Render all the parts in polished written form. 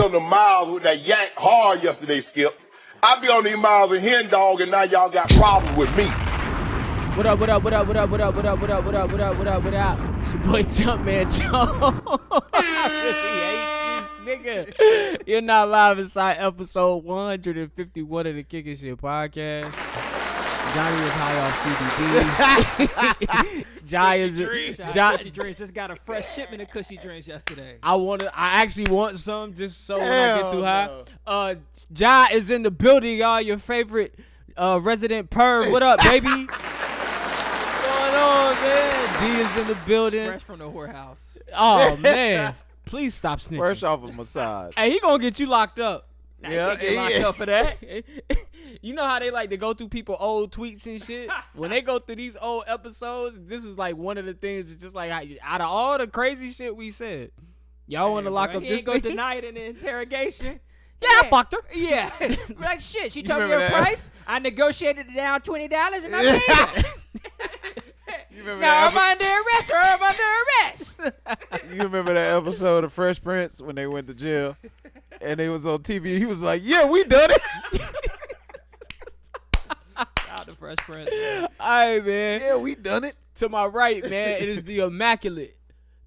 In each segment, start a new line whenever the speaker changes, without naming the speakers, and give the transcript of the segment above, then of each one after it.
On the miles with that yank hard yesterday, Skip. I be on these miles with hen dog, and now y'all got problems with me.
What up? It's your boy Jumpman Jones. I really hate this nigga. You're not live inside episode 151 of the Kickin' Shit podcast. Johnny is high off CBD.
Cushy drinks. Just got a fresh shipment of cushy drinks yesterday.
I actually want some just so when I get too high. Ja is in the building, y'all. Your favorite resident perv. What up, baby? What's going on, man? D is in the building.
Fresh from the whorehouse.
Oh man, please stop snitching.
Fresh off a massage.
Hey, he gonna get you locked up.
Now you can't get locked up for that.
You know how they like to go through people old tweets and shit? When they go through these old episodes, this is like one of the things that's just like out of all the crazy shit we said, y'all want to lock up
he
this
ain't gonna
thing?
deny it in the interrogation.
Yeah, I fucked her.
Yeah. Like shit, she told me
remember
her
that?
price. I negotiated it down $20 and I paid it.
You remember
Now
that
I'm under arrest or I'm under arrest.
You remember that episode of Fresh Prince when they went to jail and they was on TV? He was like, "Yeah, we done it."
Out the Fresh Prince.
All right, man.
Yeah, we done it.
To my right, man, it is the immaculate,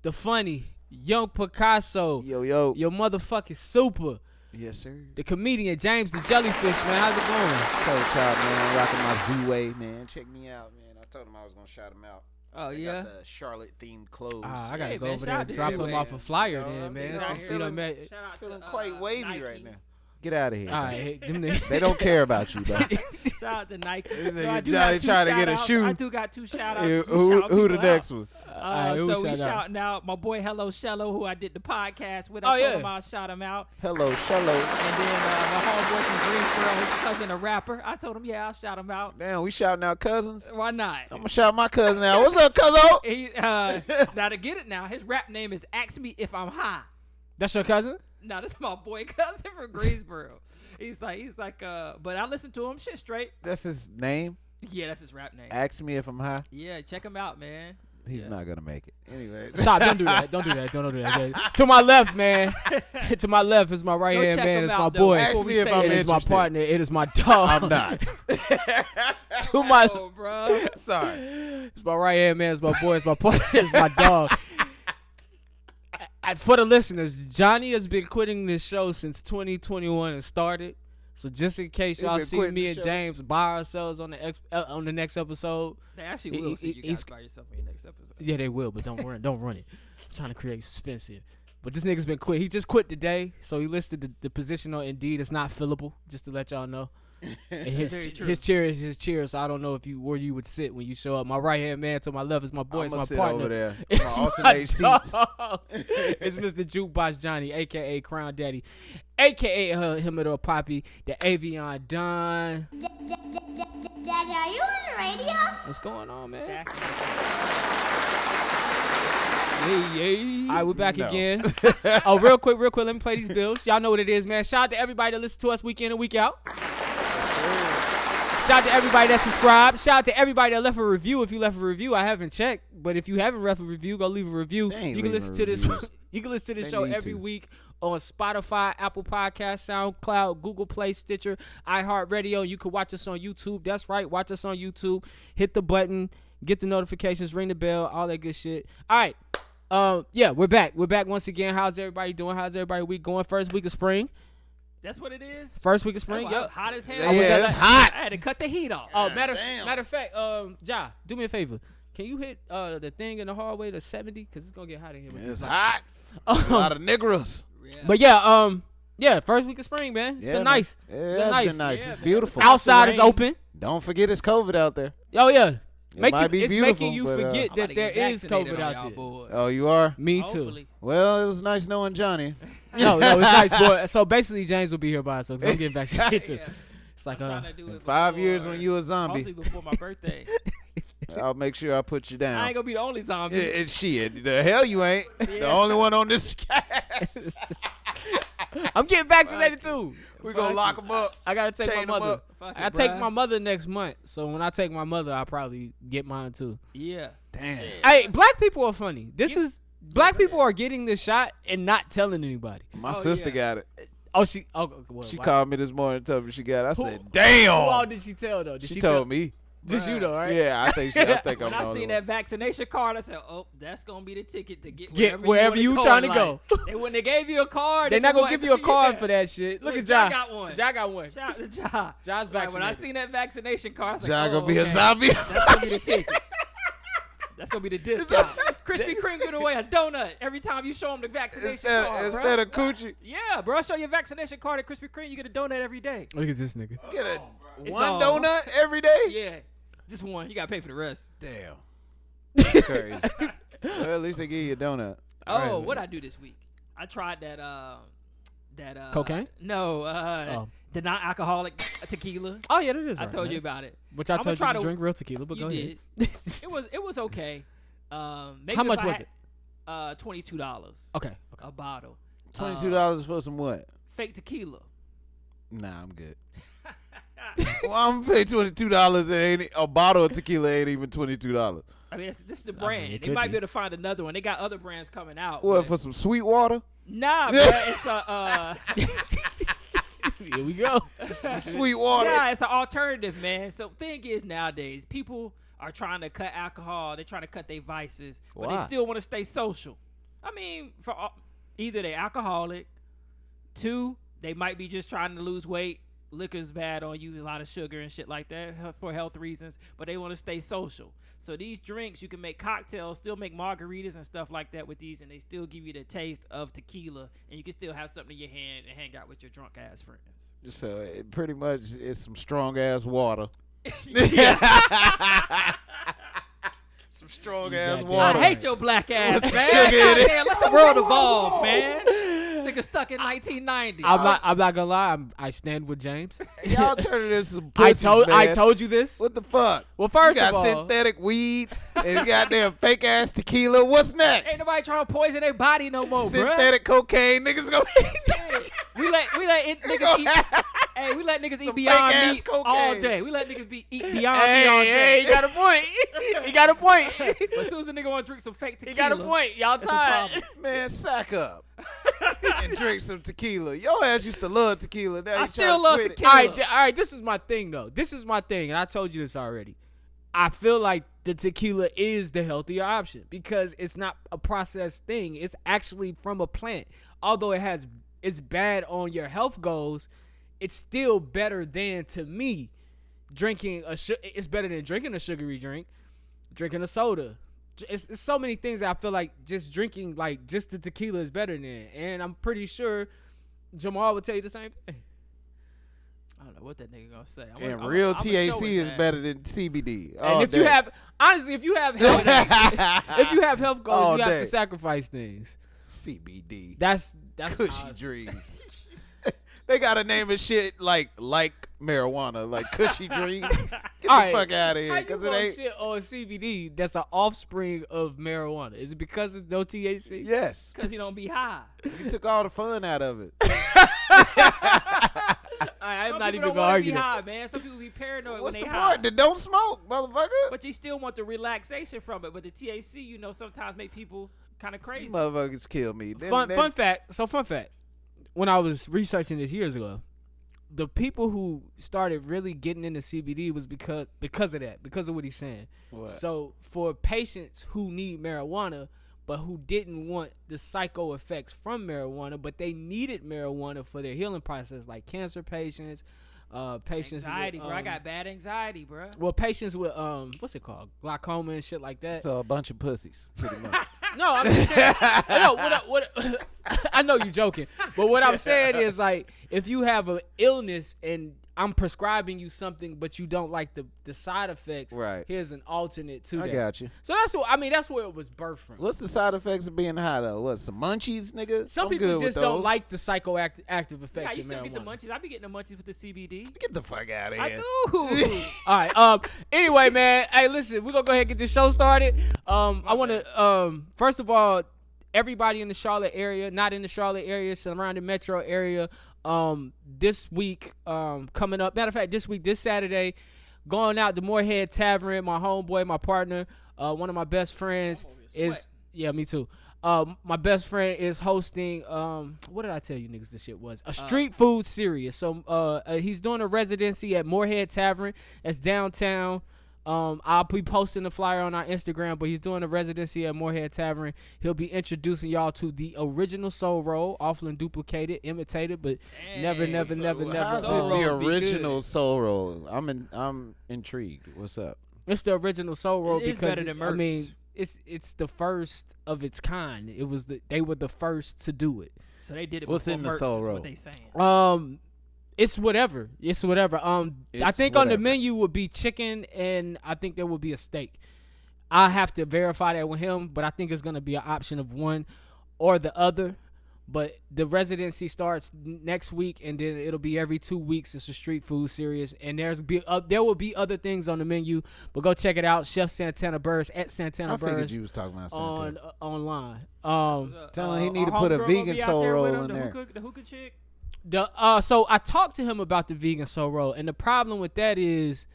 the funny, young Picasso,
Yo.
your motherfucking super,
Yes, sir.
the comedian James the Jellyfish, man. How's it going?
So, child, man, rocking my Zoo-Way, man. Check me out, man. I told him I was gonna shout him out.
Oh,
I
yeah?
got the Charlotte-themed clothes.
I gotta
Hey,
go
man,
over
shout
there
out
and
to
drop
you,
him
man.
off a flyer,
You know
then,
what I
man.
mean?
So,
I'm
see them, man.
Shout out
Feeling
to,
quite wavy
Nike.
right now. Get out of here.
All right, them niggas.
They don't care about you, bro.
Shout out to Nike.
This nigga
So I do
Johnny
got two
trying to get a
shout-outs.
shoe.
I do got two shout outs.
Yeah, who the next one?
Alright, who
So we
shout out?
shouting out my boy Hello Shello, who I did the podcast with.
Oh,
I told
yeah.
him I'll shout him out.
Hello, Shello.
And then my homeboy from Greensboro, his cousin, a rapper. I told him, yeah, I'll shout him out.
Damn, we shouting out cousins.
Why not?
I'm gonna shout my cousin out. What's up, cuzzo?
He, now to get it now, his rap name is Ask Me If I'm High.
That's your cousin?
Now this is my boy cousin from Greensboro. He's like, but I listen to him, shit straight.
That's his name.
Yeah, that's his rap name.
Ask me if I'm high.
Yeah, check him out, man.
He's not gonna make it. Anyway.
Stop! Don't do that! Don't do that! Don't do that! To my left, man. To my left is my right
Go
hand
check
man.
him
It's
out,
my
though,
boy.
Ask
before
me
we
if
say
I'm
It is my
interested.
partner. It is my dog.
I'm not.
To my,
Oh, bro.
Sorry.
it's my right hand man. It's my boy. It's my partner. It's my dog. For the listeners, Johnny has been quitting this show since 2021 and started. So just in case y'all
been
see
quitting
me
the
and
show.
James by ourselves on the next episode,
They actually will see you guys
he's-
by yourself in your next episode.
yeah, they will. But don't run it. I'm trying to create suspense here. But this nigga's been quit. He just quit today. So he listed the position on Indeed. It's not fillable. Just to let y'all know. And
Very true.
his chair is his chair, so I don't know if where you would sit when you show up. My right hand man to my left is my boy,
I'm
it's my
sit
partner.
over there.
It's
My
my
alternate seats.
dog. It's Mr. Jukebox Johnny, aka Crown Daddy, aka him of the Poppy, the Avion Don.
Daddy, are you on the radio?
What's going on, man?
Stacking.
All right, we're back
No.
again. Oh, real quick, let me play these bills. Y'all know what it is, man. Shout out to everybody that listens to us week in and week out. Shout out to everybody that subscribed. Shout out to everybody that left a review. If you left a review, I haven't checked. But if you haven't left a review, go leave a review.
They ain't
You can
leaving
listen to this.
reviews.
You can listen to this
They
show
need
every
to.
week on Spotify, Apple Podcasts, SoundCloud, Google Play, Stitcher, iHeartRadio. You can watch us on YouTube. That's right. Watch us on YouTube. Hit the button. Get the notifications. Ring the bell. All that good shit. All right. Yeah, we're back. We're back once again. How's everybody doing? How's everybody week going? First week of spring.
That's what it is.
First week of spring.
Oh,
Yep.
hot as hell.
Yeah,
was at
it's
that-
hot.
I had to cut the heat off.
Oh, matter of fact, Ja, do me a favor. Can you hit the thing in the hallway to 70? Because it's going to get hot in here.
It's hot. A lot of niggers.
But yeah, first week of spring, man. It's
Yeah,
been
man.
nice.
Yeah,
It's
it's
been
been
nice.
nice.
Yeah,
It's
man.
beautiful.
Outside is
rain.
open.
Don't forget it's COVID out there.
Oh, yeah.
It might be
It's
beautiful,
making you
but,
forget
I'm about
that
to
there
get
is
vaccinated
COVID
on
out
y'all
there.
boys.
Oh, you are?
Me too.
Hopefully.
Well, it was nice knowing Johnny.
No, it's nice, boy. So basically, James will be here by us, so I'm getting vaccinated too.
Yeah.
It's like
I'm trying to do it
5 years
before-
when you a zombie,
Mostly before my birthday.
I'll make sure I put you
I
down.
ain't gonna be the only zombie.
It's shit. The hell you ain't. The
Yeah.
only one on this cast.
I'm getting vaccinated too.
We gonna lock him up.
I gotta take
Chain
my
'em
mother.
up.
Fuck
I gotta
it,
take
bruh.
my mother next month. So when I take my mother, I'll probably get mine too.
Yeah.
Damn.
Hey, black people are funny. Black people are getting this shot and not telling anybody.
My
Oh,
sister
yeah.
got it.
Well,
She
why-
called me this morning and told me she got it. I said,
Who
damn.
all did she tell though? Did
She
tell
told me.
Just you though, right?
Yeah, I think I'm
When
the
I
only
seen
one.
that vaccination card, I said, "Oh, that's gonna be the ticket to get
wherever you trying to
in
go."
life. And when they gave you a card,
They're
if
not gonna
want-
give you a card
yeah.
for that shit. Look
Look,
at Ja.
Ja got one.
Ja got one.
Shout out to Ja.
Ja's
Like,
vaccinated.
when I seen that vaccination card, I was like,
John
oh,
gonna be
okay.
a zombie.
That's gonna be the ticket. That's gonna be the discount. Krispy Kreme give away a donut every time you show them the vaccination card,
instead
bro.
of coochie,
Yeah, bro. Show your vaccination card at Krispy Kreme, you get a donut every day.
Look at this nigga.
get a
It's
one
all-
donut every day.
Yeah, just one. You gotta pay for the rest.
Damn. That's crazy. Well, at least they give you a donut.
Oh, what I do this week? I tried that
Cocaine?
No,
Oh.
the non-alcoholic tequila.
Oh yeah, that is.
I
right,
told
man.
you about it.
Which I
I'ma
told you
try
to
to-
drink real tequila, but
You
go
did.
ahead.
It was okay. Maybe
How
if
much
I
was
had-
it?
$22
Okay.
a bottle.
$22 for some what?
Fake tequila.
Nah, I'm good. Well, I'm gonna pay $22 and ain't a bottle of tequila ain't even $22.
I mean, this is the brand.
it
They
could
might
be.
be able to find another one. They got other brands coming out.
What
but-
for some sweet water?
Nah, bro. It's a
Here we go.
Some sweet water.
yeah, it's an alternative, man. So thing is nowadays, people are trying to cut alcohol. They're trying to cut their vices, but
Why?
they still want to stay social. I mean, either they're alcoholic, two, they might be just trying to lose weight. Liquor's bad on you, a lot of sugar and shit like that for health reasons, but they want to stay social. So these drinks, you can make cocktails, still make margaritas and stuff like that with these, and they still give you the taste of tequila, and you can still have something in your hand and hang out with your drunk ass friends.
So it pretty much it's some strong ass water. Some strong ass
goddamn
water.
I hate your black ass,
With some
man.
sugar in it.
Goddamn, let the world evolve, man. Nigga stuck in 1990.
I'm not gonna lie. I stand with James.
Y'all turning into some
I
pussies,
told
man.
you this.
What the fuck?
Well, first
you got
of all,
synthetic weed and goddamn fake ass tequila. What's next?
Ain't nobody trying to poison their body no more, bruh.
Synthetic cocaine. Niggas gonna
We let niggas eat. Hey, we let niggas eat Beyond
fake-ass
Meat
cocaine.
all day. We let niggas eat Beyond Meat all
hey,
day.
he got a point. He got a point.
But as soon as a nigga want to drink some fake
He
tequila,
got a point. Y'all
that's a
tired.
problem.
Man, sack up and drink some tequila. Your ass used to love tequila. Now
I
you
still
tryna
love
quit it.
tequila.
All right. This is my thing though. This is my thing, and I told you this already. I feel like the tequila is the healthier option because it's not a processed thing. It's actually from a plant. Although it's bad on your health goals, it's still better than, to me, drinking it's better than drinking a sugary drink, drinking a soda. It's so many things that I feel like just drinking like just the tequila is better than, and I'm pretty sure Jamal would tell you the same thing.
I don't know what that nigga gonna say.
And real THC is better than CBD.
And if you have health goals,
All
you have
day.
to sacrifice things.
CBD,
That's
cushy dreams. They gotta name it shit like marijuana, like cushy dreams. Get
All
the
right.
fuck out of
How
here,
you
because it
gonna
ain't.
shit on CBD that's an offspring of marijuana? Is it because of no THC?
Yes,
Because he don't be high.
you took all the fun out of it.
I'm
Some
not
people
even
don't
gonna
want to
argue
be
that.
high, man. Some people be paranoid
What's
when
the
they high.
point? Then don't smoke, motherfucker.
But you still want the relaxation from it. But the THC, sometimes make people kind of crazy.
Motherfuckers kill me.
Fun fact. Fun fact. When I was researching this years ago, the people who started really getting into CBD was because of that, because of what he's saying.
What?
So for patients who need marijuana, but who didn't want the psycho effects from marijuana, but they needed marijuana for their healing process, like cancer patients, patients
Anxiety,
with,
bro. I got bad anxiety, bro.
well, patients with what's it called, glaucoma and shit like that.
So a bunch of pussies, pretty much.
No, I'm just saying. No, I know you're joking, but what I'm saying is like if you have an illness and I'm prescribing you something, but you don't like the side effects.
Right.
Here's an alternate to that.
I got you.
So that's where it was birthed from.
What's the side effects of being high though? What, some munchies, nigga?
Some
I'm
people
good with
just don't
those.
like the psychoactive effects
Yeah, you
of
still get the
marijuana.
munchies. I be getting the munchies with the CBD.
Get the fuck out of
I
here.
do.
All right. Anyway, man. Hey, listen. We're gonna go ahead and get this show started. I want to. First of all, everybody in the Charlotte area, not in the Charlotte area, surrounding metro area. This week, coming up. Matter of fact, this Saturday, going out to Moorhead Tavern. My homeboy, my partner, one of my best friends is. Yeah, me too. My best friend is hosting. What did I tell you niggas this shit was? A street food series. So he's doing a residency at Moorhead Tavern. That's downtown. I'll be posting the flyer on our Instagram, but he's doing a residency at Moorhead Tavern. He'll be introducing y'all to the original soul roll, often duplicated, imitated, but never.
How's it
Soul
the
rolls be
original
good.
soul roll? I'm intrigued. What's up?
It's the original soul roll
It is
because
better than
I
Mertz.
mean it's the first of its kind. They were the first to do it.
So they did it.
What's
before
in the
Mertz,
soul
is
roll?
What they saying?
It's whatever. I
It's
think on the
whatever.
menu would be chicken, and I think there would be a steak. I have to verify that with him, but I think it's going to be an option of one or the other. But the residency starts next week, and then it'll be every 2 weeks. It's a street food series, and there will be other things on the menu. But go check it out, Chef Santana Burrs at Santana
I figured
Burrs
you was talking about
on
something.
online.
Tell him he need to
Our
put a
homegirl
vegan
gonna be out
soul
there
roll
with him,
in there.
The hookah chick.
So I talked to him about the vegan soul roll, and the problem with that is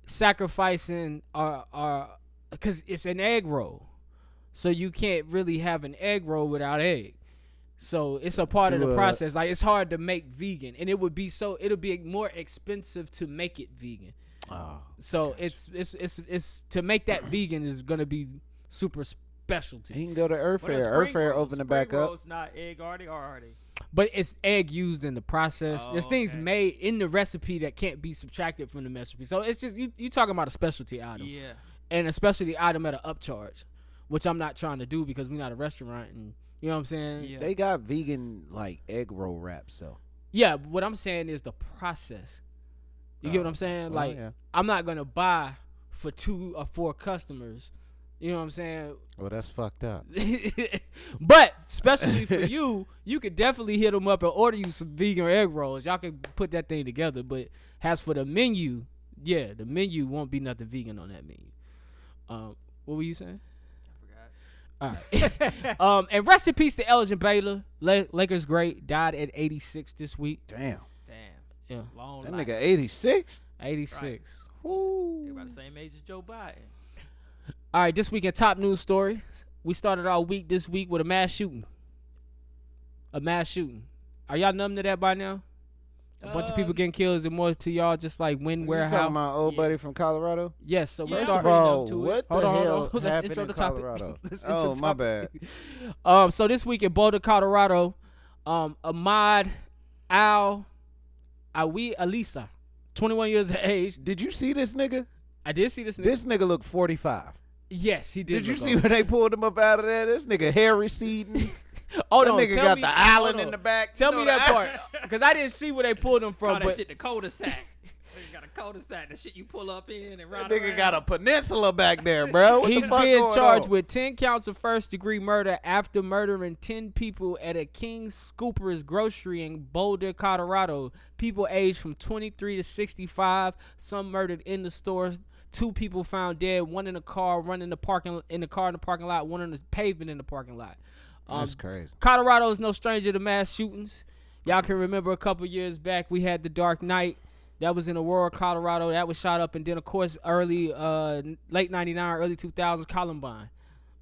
sacrificing because it's an egg roll, so you can't really have an egg roll without egg. So it's a part of the process. Like, it's hard to make vegan, and it'll be more expensive to make it vegan.
Oh,
So it's to make that vegan is gonna be super specialty.
he can go to Earth Fair. Earth Fair open it back up.
Rolls not egg, are they?
But it's egg used in the process.
Oh,
There's things
okay.
made in the recipe that can't be subtracted from the recipe. So it's just you talking about a specialty item.
Yeah.
And a specialty item at an upcharge, which I'm not trying to do because we're not a restaurant, and you know what I'm saying?
Yeah.
They got vegan like egg roll wraps though.
Yeah, what I'm saying is the process. You get what I'm saying?
well,
Like,
yeah.
I'm not gonna buy for 2 or 4 customers. You know what I'm saying?
Well, that's fucked up.
But especially for you could definitely hit them up and order you some vegan egg rolls. Y'all can put that thing together. But as for the menu, yeah, the menu won't be nothing vegan on that menu. What were you saying? All right. And rest in peace to Elgin Baylor. Lakers great. Died at 86 this week.
Damn.
Yeah,
Long
That
life.
nigga 86.
86.
They're about the same age as Joe Biden.
All right, this week in top news story, we started our week this week with a mass shooting. Are y'all numb to that by now? A bunch of people getting killed. Is it more to y'all just like when,
You
where,
talking
how?
about old buddy from Colorado?
Yes. So we
Yeah,
First
start.
of all,
numb to it.
what the
Hold on,
hell
hold on. Let's
happened
intro
in
the topic.
Colorado?
Let's intro
Oh,
the
my
topic.
bad.
So this week in Boulder, Colorado, Ahmad Alisa, 21 years of age.
Did you see this nigga?
I did see this nigga.
This nigga looked 45.
Yes, he did.
Did you
look
see
old.
when they pulled him up out of there? This nigga hair receding.
Hold
That
on,
nigga
tell
got
me-
the
hold
island
on.
in the back.
Tell
You
me
know
that part, because I didn't see where they pulled him
Call
from.
that
But
shit the cul-de-sac. You got a cul-de-sac. The shit you pull up in and
That
ride
nigga
around.
got a peninsula back there, bro. What
he's
the fuck
being
going
charged
on?
with 10 counts of first-degree murder after murdering 10 people at a King Scooper's grocery in Boulder, Colorado. People aged from 23 to 65. Some murdered in the store. 2 people found dead. One in the car, one in the parking lot. One on the pavement in the parking lot.
That's crazy.
Colorado is no stranger to mass shootings. Y'all can remember a couple years back we had the Dark Knight. That was in Aurora, Colorado. That was shot up, and then of course late '99, early 2000s Columbine.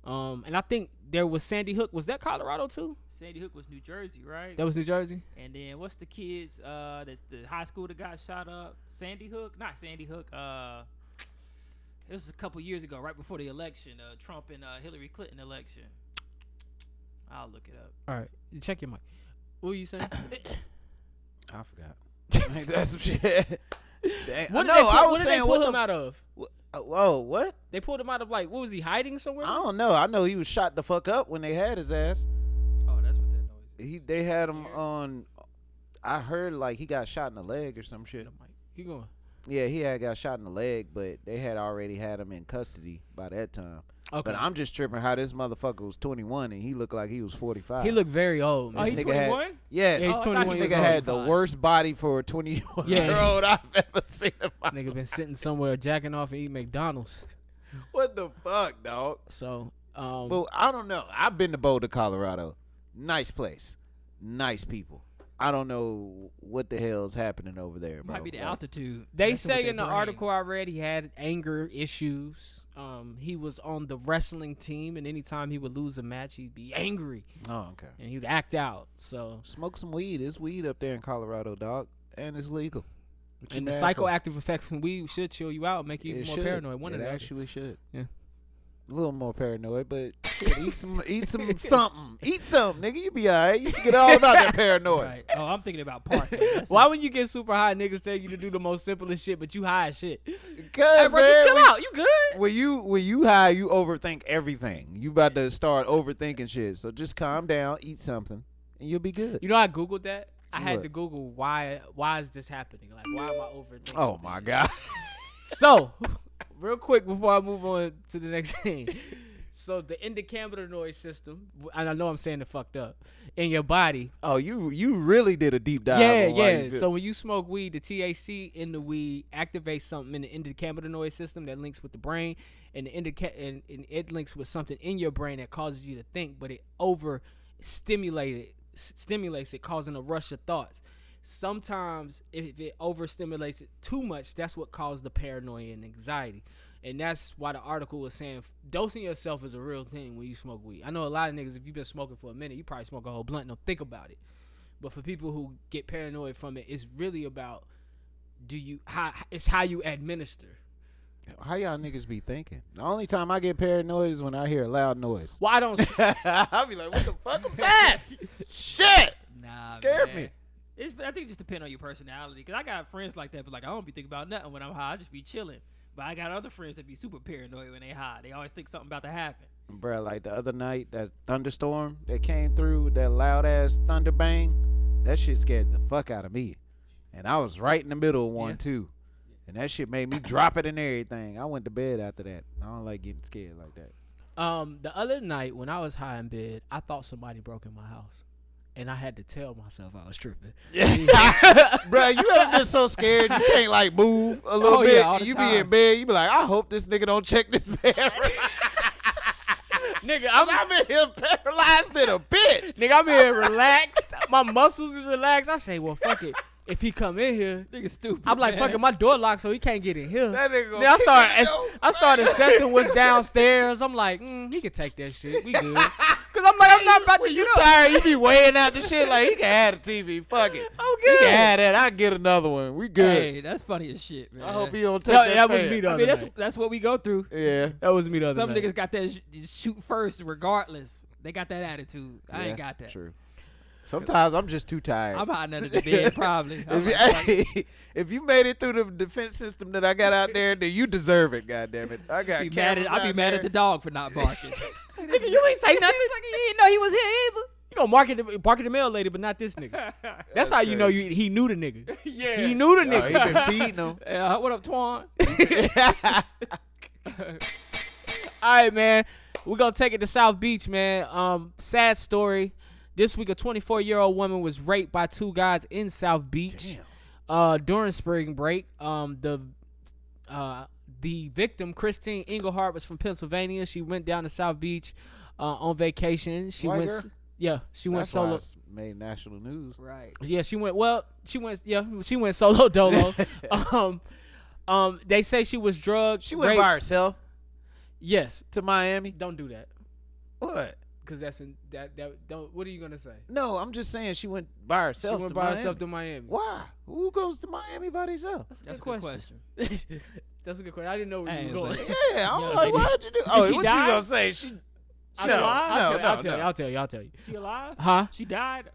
And I think there was Sandy Hook. Was that Colorado too?
Sandy Hook was New Jersey, right?
That was New Jersey.
And then what's the kids the high school that got shot up? Sandy Hook? Not Sandy Hook. It was a couple years ago, right before the election, Trump and Hillary Clinton election. I'll look it up.
All right, check your mic. What were you saying?
I forgot. Ain't that some shit? Dang.
What
No,
did they pull,
I was
what did
saying
they
what
pull him
the.
out of?
Whoa, what?
They pulled him out of like, what was he hiding somewhere?
I don't know. I know he was shot the fuck up when they had his ass.
Oh, that's what that noise is.
They had him on. I heard like he got shot in the leg or some shit.
The mic. Keep going.
Yeah, he had got shot in the leg, but they had already had him in custody by that time.
Okay.
But I'm just tripping how this motherfucker was 21 and he looked like he was 45.
He looked very old, man.
Oh, he
This nigga had-
21?
Yes.
Yeah, he's
Oh, I thought
21
he
This
was
years
nigga
old.
had the
45.
worst body for a 21-year-old I've ever seen in my
Nigga been sitting somewhere jacking off and eating McDonald's.
What the fuck, dog?
So,
Well, I don't know. I've been to Boulder, Colorado. Nice place. Nice people. I don't know what the hell's happening over there, bro.
Might be the
Like,
altitude.
they
messing
say
with
in the
their brain.
article I read he had anger issues. He was on the wrestling team, and anytime he would lose a match, he'd be angry
Oh, okay.
and he'd act out. So,
Smoke some weed. There's weed up there in Colorado, dog. And it's legal. What you
and the
mad for?
psychoactive effects from weed should chill you out, make you
It
even more
should.
paranoid. One
it
of the other.
actually should.
Yeah.
A little more paranoid, but shit, eat some something. Eat something, nigga. You be alright. You forget all about that paranoid.
Right. Oh, I'm thinking about parking. That's
Why when you get super high, niggas tell you to do the most simplest shit, but you high as shit? Hey,
Cause
bro,
man,
just chill out. You good?
when you high, you overthink everything. You about to start overthinking shit. So just calm down, eat something, and you'll be good.
You know, I googled that. I had
What?
to Google why is this happening? Like, why am I overthinking?
Oh my god.
So, real quick before I move on to the next thing. So the endocannabinoid system, and I know I'm saying it fucked up, in your body.
Oh, you really did a deep dive.
Yeah,
on why you
yeah.
good.
So when you smoke weed, the THC in the weed activates something in the endocannabinoid system that links with the brain, and and it links with something in your brain that causes you to think, but it stimulates it, causing a rush of thoughts. Sometimes if it overstimulates it too much, that's what causes the paranoia and anxiety. And that's why the article was saying dosing yourself is a real thing when you smoke weed. I know a lot of niggas, if you've been smoking for a minute, you probably smoke a whole blunt and don't think about it. But for people who get paranoid from it, it's really about it's how you administer.
How y'all niggas be thinking? The only time I get paranoid is when I hear a loud noise.
Well, I don't.
I'll be like, what the fuck was that? Shit!
Nah,
Scared
man.
me.
I think it just depends on your personality. Because I got friends like that, but like I don't be thinking about nothing when I'm high. I just be chilling. But I got other friends that be super paranoid when they high. They always think something about to happen.
Bruh, like the other night, that thunderstorm that came through with that loud ass thunder bang, that shit scared the fuck out of me. And I was right in the middle of one too. And that shit made me drop it and everything. I went to bed after that. I don't like getting scared like that.
The other night when I was high in bed, I thought somebody broke in my house. And I had to tell myself I was tripping.
Bruh, you ever been so scared you can't like move a little
Oh,
bit?
yeah, all the
You be
time.
in bed, you be like, I hope this nigga don't check this bed.
Nigga,
I'm in here paralyzed in a bitch.
I'm here relaxed. My muscles is relaxed. I say, well, fuck it. If he come in here,
Nigga stupid.
I'm like,
man.
fuck it, my door locked, so he can't get in here.
That nigga gonna
Then
kick it in your
I started assessing what's downstairs. I'm like, he can take that shit. We good. Cause I'm like, I'm not about to
When
get
you
up.
tired, you be weighing out the shit like he can have the TV. Fuck it.
I'm
He
good.
can have that. I get another one. We good.
Hey, that's funny as shit, man.
I hope he don't take
No,
that.
that was
fan.
me the
I
other
mean,
night.
that's what we go through.
Yeah.
That was me the other
Some
night.
niggas got that shoot first regardless. They got that attitude. I
Yeah,
ain't got that.
True. Sometimes I'm just too tired.
I'm hiding under the bed probably. I'm
If you,
like, fuck it.
hey, if you made it through the defense system that I got out there, then you deserve it. Goddamn it! I got.
I'll be mad at the dog for not barking.
Nigga, you ain't say nothing.
Like, you didn't know he was here either.
You gonna bark at the mail lady, but not this nigga. That's how you know he knew the nigga.
Yeah.
He knew the
Oh, he
nigga.
been feeding them.
Yeah, what up, Twan?
All right, man. We're going to take it to South Beach, man. Sad story. This week, a 24-year-old woman was raped by two guys in South Beach during spring break. The victim, Christine Engelhardt, was from Pennsylvania. She went down to South Beach on vacation. She
White
went,
girl?
yeah, she went
That's why
solo.
it's made national news.
Right.
Yeah, she went solo dolo. They say she was drugged.
She went
raped.
by herself
Yes.
to Miami.
Don't do that.
What?
Because that don't. What are you gonna say?
No, I'm just saying she went by herself.
She went
to
by
Miami.
herself to Miami.
Why? Who goes to Miami by themselves?
That's a
good
good question.
That's a good question. I didn't know where
Hey,
you were going.
but-
Yeah, I'm
Yeah,
like,
lady.
why'd you do? Oh,
she
what
die?
you gonna say? She.
I'll
No,
tell you.
no,
I'll tell you.
no.
I'll tell you.
She alive?
Huh?
She died?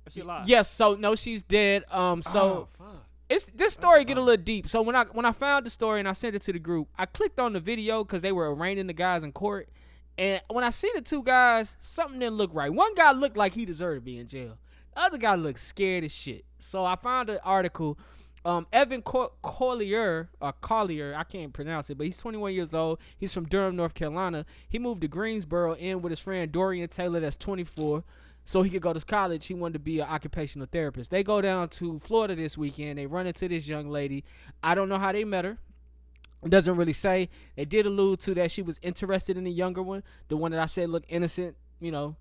Or she alive?
Yes. So no, she's dead.
Oh,
So
fuck.
it's this story get a little deep. So when I found the story and I sent it to the group, I clicked on the video because they were arraigning the guys in court. And when I see the two guys, something didn't look right. One guy looked like he deserved to be in jail. The other guy looked scared as shit. So I found an article Evan Collier, I can't pronounce it, but he's 21 years old. He's from Durham, North Carolina. He moved to Greensboro in with his friend Dorian Taylor, that's 24, so he could go to college. He wanted to be an occupational therapist. They go down to Florida this weekend. They run into this young lady. I don't know how they met her. It doesn't really say. They did allude to that she was interested in the younger one, the one that I said looked innocent, you know.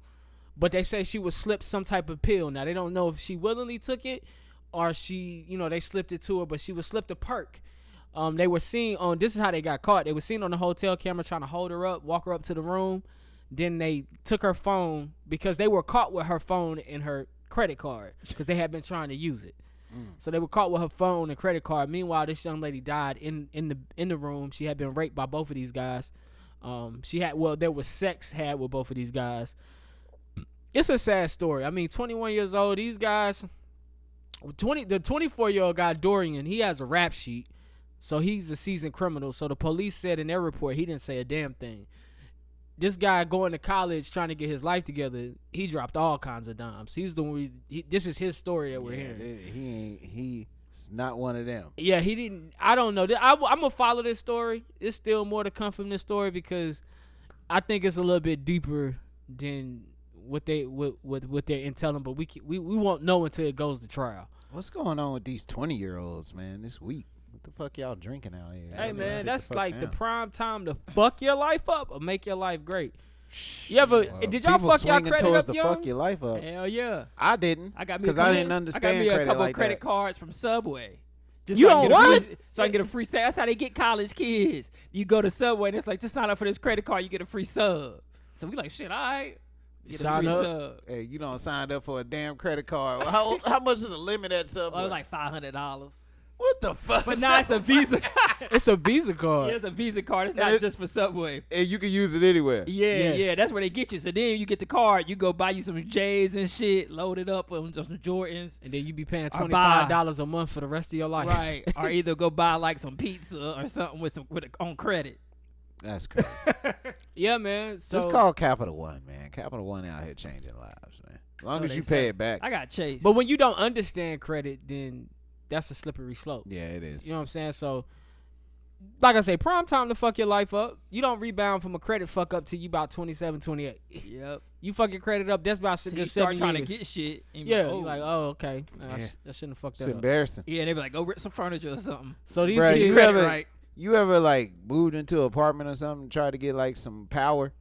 But they say she was slipped some type of pill. Now, they don't know if she willingly took it or she, you know, they slipped it to her, but she was slipped a perk. They were seen on, this is how they got caught. They were seen on the hotel camera trying to hold her up, walk her up to the room. Then they took her phone because they were caught with her phone and her credit card because they had been trying to use it. So they were caught with her phone and credit card. Meanwhile, this young lady died in the room. She had been raped by both of these guys. There was sex had with both of these guys. It's a sad story. I mean, 21 years old, these guys, the 24-year-old guy, Dorian, he has a rap sheet, so he's a seasoned criminal. So the police said in their report he didn't say a damn thing. This guy going to college trying to get his life together, he dropped all kinds of dimes. He's the one. This is his story that we're hearing.
He's not one of them.
Yeah, he didn't. I don't know. I'm gonna follow this story. There's still more to come from this story because I think it's a little bit deeper than what they're intelling. But we won't know until it goes to trial.
What's going on with these 20-year-olds, man, this week? What the fuck y'all drinking out here?
Hey, man, that's like the prime time to fuck your life up or make your life great. You ever, did y'all fuck y'all credit
towards
up,
to fuck your life up.
Hell yeah.
I didn't.
I got me
because I didn't understand
I got me a
credit
couple
like
credit
that.
cards from Subway. Just
You
so I can
don't
get a
what?
free- So I can get a free sub. That's how they get college kids. You go to Subway and it's like, just sign up for this credit card, you get a free sub. So we like, shit, all right. Get a
Sign
free
up.
sub.
Hey, you don't sign up for a damn credit card. How much is the limit at Subway?
Oh, it was like $500.
What the fuck?
But now it's a Visa.
It's a Visa card.
Yeah, it's a Visa card. It's not just for Subway.
And you can use it anywhere.
Yeah,
Yes.
yeah, that's where they get you. So then you get the card, you go buy you some J's and shit, load it up with some Jordans.
And then you be paying
Or buy-
$25 a month for the rest of your life.
Right. Or either go buy like some pizza or something on credit.
That's crazy.
Yeah, man. So
Just call Capital One, man. Capital One out here changing lives, man. As long
So
as
they
you
say.
pay it back.
I got Chase.
But when you don't understand credit, then that's a slippery slope.
Yeah, it is.
You know what I'm saying? So, like I say, prime time to fuck your life up. You don't rebound from a credit fuck up till you about 27, 28.
Yep.
You fuck your credit up, that's about
So
good
you
7
start trying
years.
to get shit. And
Yeah,
you're
you're like, oh, okay.
Yeah.
I shouldn't have fucked
It's
that up.
embarrassing.
Yeah, and they be like, go rip some furniture or something.
So these
Bruh,
kids,
you
credit
ever,
right.
you ever like moved into an apartment or something, tried to get like some power?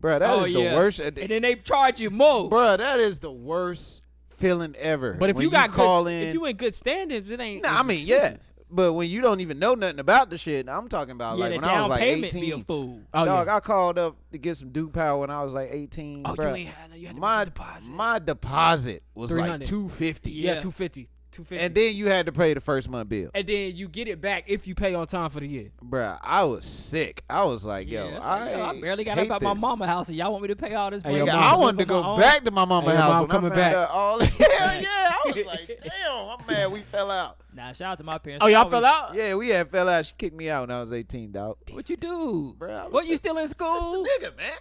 Bruh, that is the worst.
And then they charge you more.
Bruh, that is the worst feeling ever.
but if
When
you got
call
good,
in,
if you in good standings, it ain't.
nah,
it's
I mean, yeah.
expensive.
But when you don't even know nothing about the shit, I'm talking about
Yeah,
like
the
when I was
down
like
payment
18.
be a fool.
Oh,
Dog,
yeah.
I called up to get some Duke power when I was like 18.
Oh,
bruh.
you ain't had no, you had to
my
make the deposit.
my deposit was like
300.
$250.
Yeah,
Yeah.
250.
And then you had to pay the first month bill.
And then you get it back if you pay on time for the year.
Bruh, I was sick. I was like,
Yeah,
yo,
it's like, I barely got
hate
up at my
this.
mama's house, and y'all want me to pay all this?
Hey,
money
your
just
mom-
to
I
live
wanted to
on
go
my own?
back to my mama's
Hey, your
house
mom
when
coming
I found
back.
out all hell yeah. I was like, damn, I'm mad we fell out.
Nah, shout out to my parents.
Oh,
They
y'all
always-
fell out?
Yeah, we had fell out. She kicked me out when I was 18, dog.
What you do?
Bruh, I was
What, you
just-
still in school?
Nigga, man.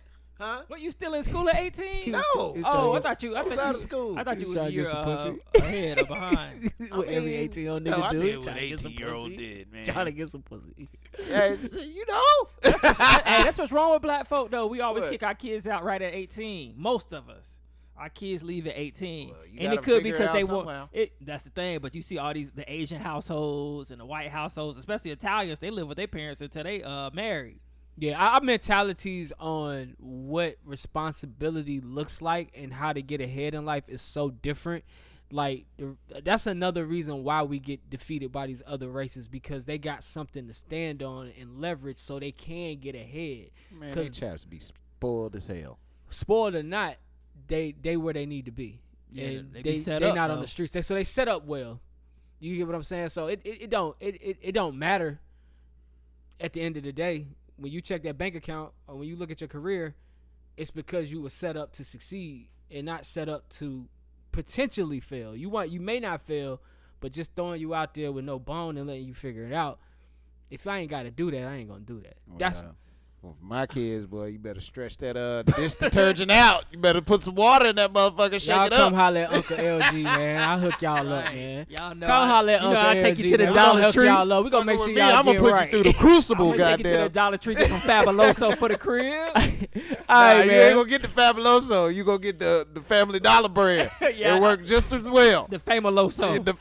Huh?
What, you still in school at 18?
No.
He's
Oh, I
trying
thought you. I
was
thought
out
you,
of school.
I thought
He's
you
trying
was
to
a
get
year
some pussy.
ahead or behind.
What every
mean,
18-year-old
no,
nigga
I
do.
did what
Trying to get some
18-year-old
pussy.
did, man.
Trying to get some pussy.
Yeah, you know.
Hey, that's what's wrong with black folk, though. We always
What?
kick our kids out right at 18. Most of us. Our kids leave at 18.
Well, you
And
gotta
it could
figure it
because
out
they
somehow.
want it. That's the thing. But you see all the Asian households and the white households, especially Italians, they live with their parents until they married.
Yeah, our mentalities on what responsibility looks like and how to get ahead in life is so different. Like, that's another reason why we get defeated by these other races, because they got something to stand on and leverage so they can get ahead.
Man, they chaps be spoiled as hell.
Spoiled or not, they where they need to be.
Yeah,
And
they be set
they
up,
not on
though.
the streets. So they set up well. You get what I'm saying? So it don't matter at the end of the day. When you check that bank account or when you look at your career, it's because you were set up to succeed and not set up to potentially fail. You may not fail, but just throwing you out there with no bone and letting you figure it out. If I ain't got to do that, I ain't gonna do that.
For my kids, boy, you better stretch that dish detergent out. You better put some water in that motherfucker. Shake
Y'all
it
come
up.
holler at Uncle LG, man. I'll hook y'all up,
Right.
man.
Y'all know
Come holler at Uncle
I'll take
LG,
you to the
man.
Dollar
We gonna hook
Tree.
y'all up. We gonna make sure y'all
I'm gonna
get
put
right.
you through the
I'm
crucible,
gonna take you to the
goddamn.
Dollar Tree, get some Fabuloso for the crib.
All
Nah,
right,
you
man.
ain't gonna get the Fabuloso. You gonna get the Family Dollar bread.
Yeah.
It work just as well.
The Famaloso.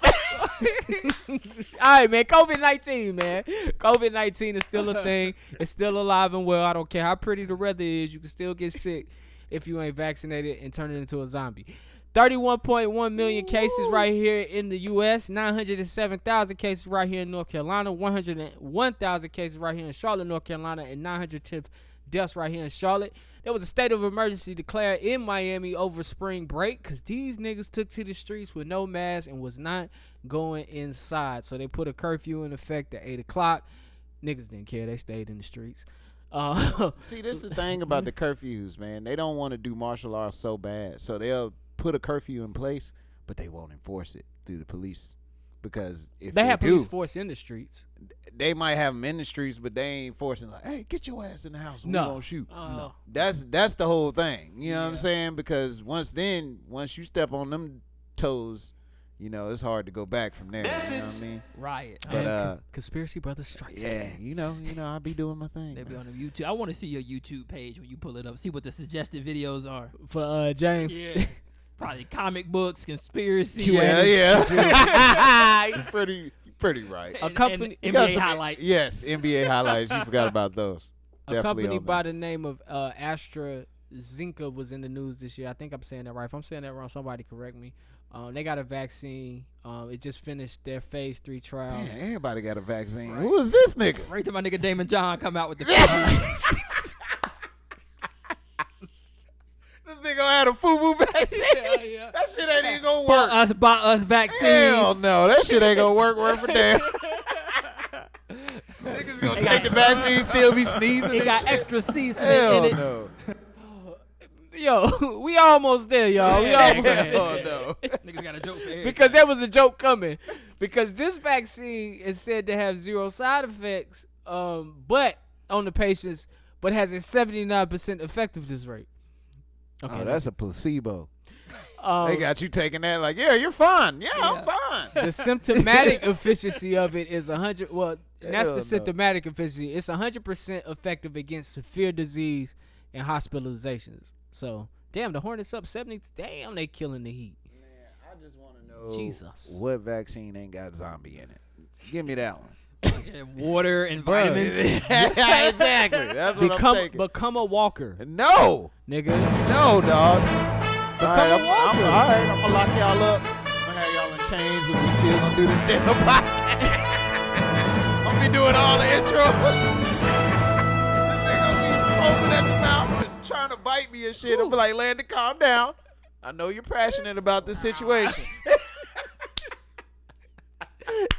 All right, man. COVID-19, man. COVID-19 is still a thing. It's still alive and well. I don't care how pretty the weather is. You can still get sick if you ain't vaccinated and turn it into a zombie. 31.1 million cases right here in the U.S. 907,000 cases right here in North Carolina. 101,000 cases right here in Charlotte, North Carolina, and 910 deaths right here in Charlotte. There was a state of emergency declared in Miami over spring break because these niggas took to the streets with no mask and was not going inside. So they put a curfew in effect at 8 o'clock. Niggas didn't care. They stayed in the streets.
See, this is the thing about the curfews, man. They don't want to do martial arts so bad. So they'll put a curfew in place, but they won't enforce it through the police. Because if
They
they
have
do,
police force in the streets.
they might have them in the streets, but they ain't forcing like, hey, get your ass in the house.
No.
We gonna shoot.
No.
That's the whole thing. You know what I'm saying? Because once you step on them toes, you know, it's hard to go back from there. You know what I mean?
Riot.
But
Conspiracy Brothers strikes.
yeah, you know, I be doing my thing.
They be
man.
on the YouTube. I want to see your YouTube page when you pull it up. See what the suggested videos are.
For James.
Yeah. Probably comic books, conspiracy.
Yeah. You pretty right.
A company-
and
You got
NBA
some-
highlights.
Yes, NBA highlights. You forgot about those.
A
Definitely
company
on
by
there.
the name of AstraZeneca was in the news this year. I think I'm saying that right. If I'm saying that wrong, somebody correct me. They got a vaccine. It just finished their phase 3 trials.
Man, everybody got a vaccine. Who is this nigga?
Right to my nigga Damon John come out with the
This nigga had a FUBU vaccine.
yeah.
That shit ain't even gonna
buy
work.
us vaccines.
Hell no, that shit ain't gonna work worth a damn. Niggas gonna take the vaccine, still be sneezing.
It
and
got
shit.
extra seasoning
Hell
in it.
no.
Yo, we almost there, y'all. We almost
Hell no.
Niggas got a joke for everything.
because there was a joke coming. Because this vaccine is said to have 0 side effects, but on the patients, but has a 79% effectiveness rate.
Oh, that's a placebo.
Um,
They got you taking that like, yeah, you're fine. Yeah, I'm fine.
the symptomatic efficiency of it is 100. Well, that's
Hell
the
no.
symptomatic efficiency. It's 100% effective against severe disease and hospitalizations. So, damn, the Hornets up 70. Damn, they killing the Heat.
I just want to know
Jesus.
what vaccine ain't got zombie in it. Give me that one.
And water and vitamins.
Exactly. That's what I'm taking.
Become a walker,
No.
nigga.
No, dog.
Become a walker.
All right, I'm gonna lock y'all up. I'm gonna have y'all in chains, and we still gonna do this damn podcast. I'm gonna be doing all the intros. This nigga gonna be open at the mouth and trying to bite me and shit. I'm be like, Landon, calm down. I know you're passionate about this situation.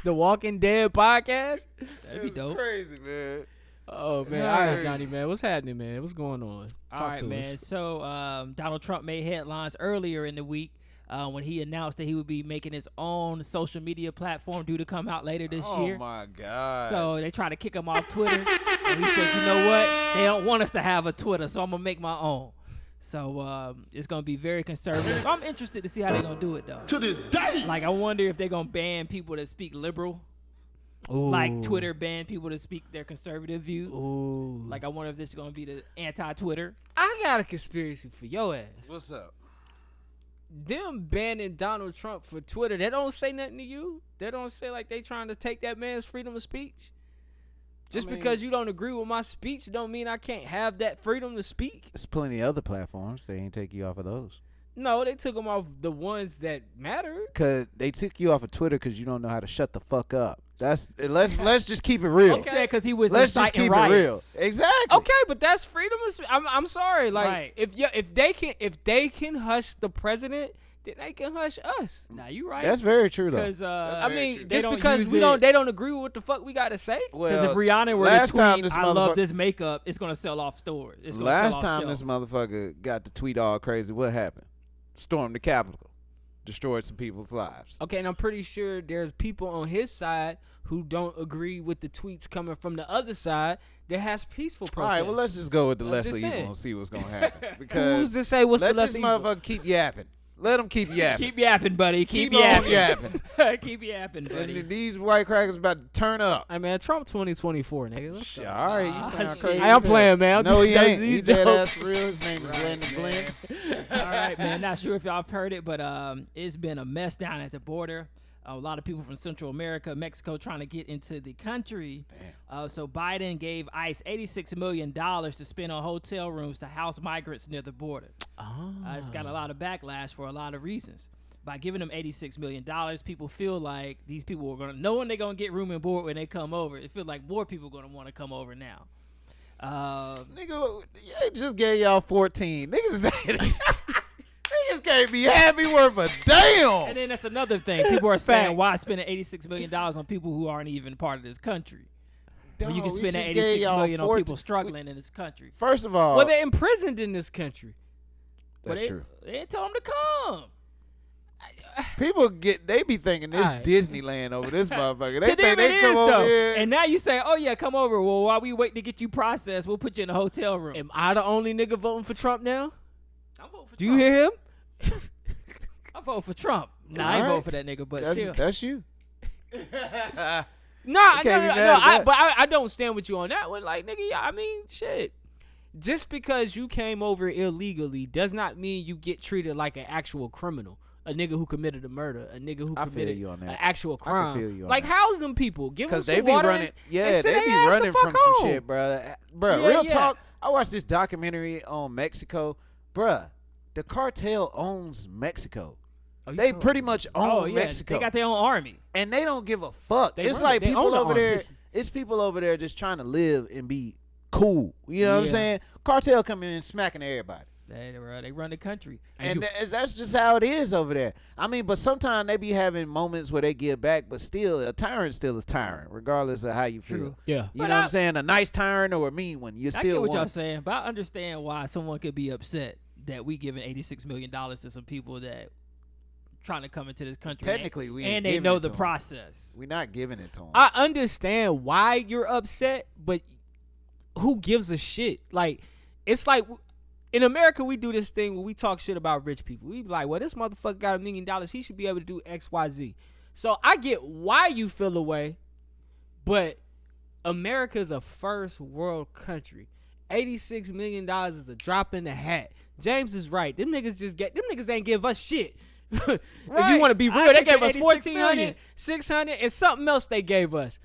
The Walking Dead podcast.
That'd be dope.
Crazy, man.
Oh man, all right, Johnny, man, what's happening, man? What's going on?
All
Talk
right,
to
man.
us.
So Donald Trump made headlines earlier in the week when he announced that he would be making his own social media platform due to come out later this year.
Oh my God.
So they tried to kick him off Twitter, and he said, "You know what? They don't want us to have a Twitter, so I'm gonna make my own." So it's gonna be very conservative. I'm interested to see how they're gonna do it though.
To this day.
Like I wonder if they're gonna ban people that speak liberal, like Twitter banned people that speak their conservative views.
Ooh.
Like I wonder if this is gonna be the anti-Twitter.
I got a conspiracy for your ass.
What's up?
Them banning Donald Trump for Twitter, they don't say nothing to you. They don't say like they trying to take that man's freedom of speech. Just because you don't agree with my speech don't mean I can't have that freedom to speak.
There's plenty of other platforms. They ain't take you off of those.
No, they took him off the ones that mattered.
Cause they took you off of Twitter because you don't know how to shut the fuck up. Let's just keep it real.
He said because he was
Let's just
inciting
keep
riots.
it real. Exactly.
Okay, but that's freedom of speech. I'm sorry. Like
Right.
if they can hush the president, then they can hush us.
Nah, you right.
That's very true though.
Because
I
very
mean,
true.
They
just
don't
because
use
they
it-
don't agree with what the fuck we gotta say.
Because if Rihanna were
last
to
time
tweet,
this
"I love
motherfucker-
this makeup," it's gonna sell off stores. It's gonna
Last
sell off
time
shelves.
this motherfucker got to tweet all crazy, what happened? Stormed the Capitol. destroyed some people's lives.
Okay, and I'm pretty sure there's people on his side who don't agree with the tweets coming from the other side that has peaceful
All
protests.
right, well, let's just go with the
I'm
lesser
just
evil
saying.
and see what's going to happen. Because
Who's to say what's the
let this
lesser evil?
motherfucker keep yapping. Let him keep yapping.
Keep yapping, buddy. Keep
on
yapping.
yapping.
Keep yapping,
And
buddy.
these white crackers about to turn up.
Hey, man, Trump 2024, nigga. Let's go.
All right, you sound
shit.
crazy.
Hey, I'm
as hell.
playing, man. I'm
No,
just
he
telling
ain't.
you
He
these
dead
jokes.
ass real. His name is Landon Glenn.
All right, man. Not sure if y'all have heard it, but it's been a mess down at the border. A lot of people from Central America, Mexico, trying to get into the country. So Biden gave ICE $86 million to spend on hotel rooms to house migrants near the border. It's got a lot of backlash for a lot of reasons. By giving them $86 million, people feel like these people are going to, knowing they're going to get room and board when they come over, it feels like more people are going to want to come over now.
Nigga, they just gave y'all 14. Niggas can't be happy worth a damn.
And then that's another thing. People are saying,
Facts.
why spending $86 million on people who aren't even part of this country? When you can
Dog, we
spend that
just gave
$86
y'all
million on
14
people struggling in this country.
First of all,
Well, they're imprisoned in this country.
that's
they,
true.
They didn't tell them to come.
People they be thinking this
Alright.
Disneyland over this motherfucker. They
To them
think they
it
come
is,
over
though.
here.
And now you say, oh, yeah, come over. Well, while we wait to get you processed, we'll put you in a hotel room.
Am I the only nigga voting for Trump now?
I'm voting for
Do
Trump.
you hear him?
I'm voting for Trump. Nah, I ain't
Alright.
voting for that nigga, but still.
That's you.
Nah,
can't be mad at that.
but I don't stand with you on that one. Like, nigga, I mean, shit. Just because you came over illegally does not mean you get treated like an actual criminal. A nigga who committed a murder, a nigga who
I feel
committed
you on that.
an actual
I can
crime.
feel you on
like,
that.
house them people. Give them
Because
some
they be
water
running.
and
Yeah,
send
they
their
be
ass the
running
fuck
from some
home.
shit, bro. Bro,
Yeah,
real
yeah.
talk. I watched this documentary on Mexico. Bruh, the cartel owns Mexico. They
told
pretty much own
Oh, yeah.
Mexico.
They got their own army.
And they don't give a fuck.
They
It's
run
like
it. They own
people
the
over there.
army.
It's people over there just trying to live and be cool. You know what I'm
Yeah.
saying? Cartel coming in and smacking everybody.
They run the country.
And that's just how it is over there. I mean, but sometimes they be having moments where they give back, but still, a tyrant still is tyrant, regardless of how you feel.
True.
Yeah.
You
But
know what I'm saying? A nice tyrant or a mean one. You
I get
still
what y'all
want.
saying, but I understand why someone could be upset that we giving $86 million to some people that trying to come into this country.
Technically, we ain't
and they
giving
know
it
the
to 'em.
process.
We're not giving it to them.
I understand why you're upset, but who gives a shit? Like, it's like in America, we do this thing where we talk shit about rich people. We be like, well, this motherfucker got $1 million. He should be able to do X, Y, Z. So I get why you feel away, but America's a first world country. $86 million is a drop in the hat. James is right. Them niggas ain't give us shit. If you
Right.
want to be
I
real, they
think
gave
the
us
86
$1,400,
million.
$600, and something else they gave us.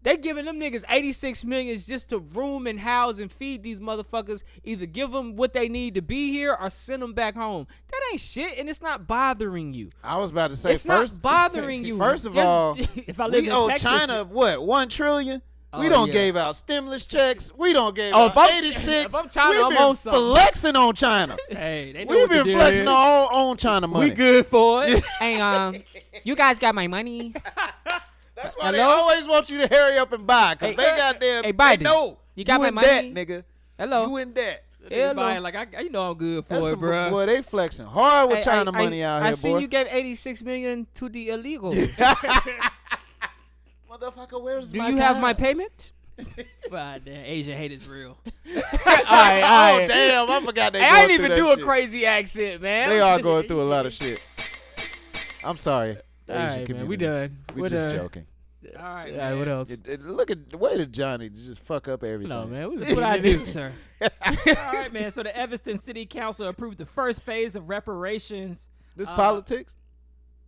They giving them niggas $86 million just to room and house and feed these motherfuckers. Either give them what they need to be here or send them back home. That ain't shit, and it's not bothering you.
I was about to say
It's
first.
not bothering you.
First of
Yes.
all,
If I live
we
in
owe
Texas,
China what, $1 trillion? We
Oh,
don't
yeah.
gave out stimulus checks. We don't gave
Oh,
out
if I'm-
86.
if I'm China,
We've
I'm
been
on something.
flexing on China.
hey, they know
We've
what the
been
deal
flexing
is.
on our own China money.
We good for it.
Hey, you guys got my money.
That's why they
Hello?
always want you to hurry up and buy, because
Hey,
they got their.
hey, Biden,
they know
you got my
in
money?
debt, nigga.
Hello.
You in debt.
Everybody, like I know I'm good for
That's
it,
some,
bro.
boy, they flexing hard with China money out
I
here,
seen
boy.
you gave $86 million to the illegal.
Motherfucker, where's
Do
my
you have
guy?
my payment?
But damn, Asian hate is real.
All right.
Oh, damn, I forgot they
Hey,
going
I didn't
through
even
that
do a
shit.
crazy accent, man.
They are going through a lot of shit. I'm sorry.
All
Asian
right, man.
community.
We done.
We
We're
just
done.
joking.
All right,
All right,
man.
what else?
Look at the way that Johnny just fuck up everything.
No, man. We
That's what I do, sir. All right, man. So the Evanston City Council approved the first phase of reparations.
This politics?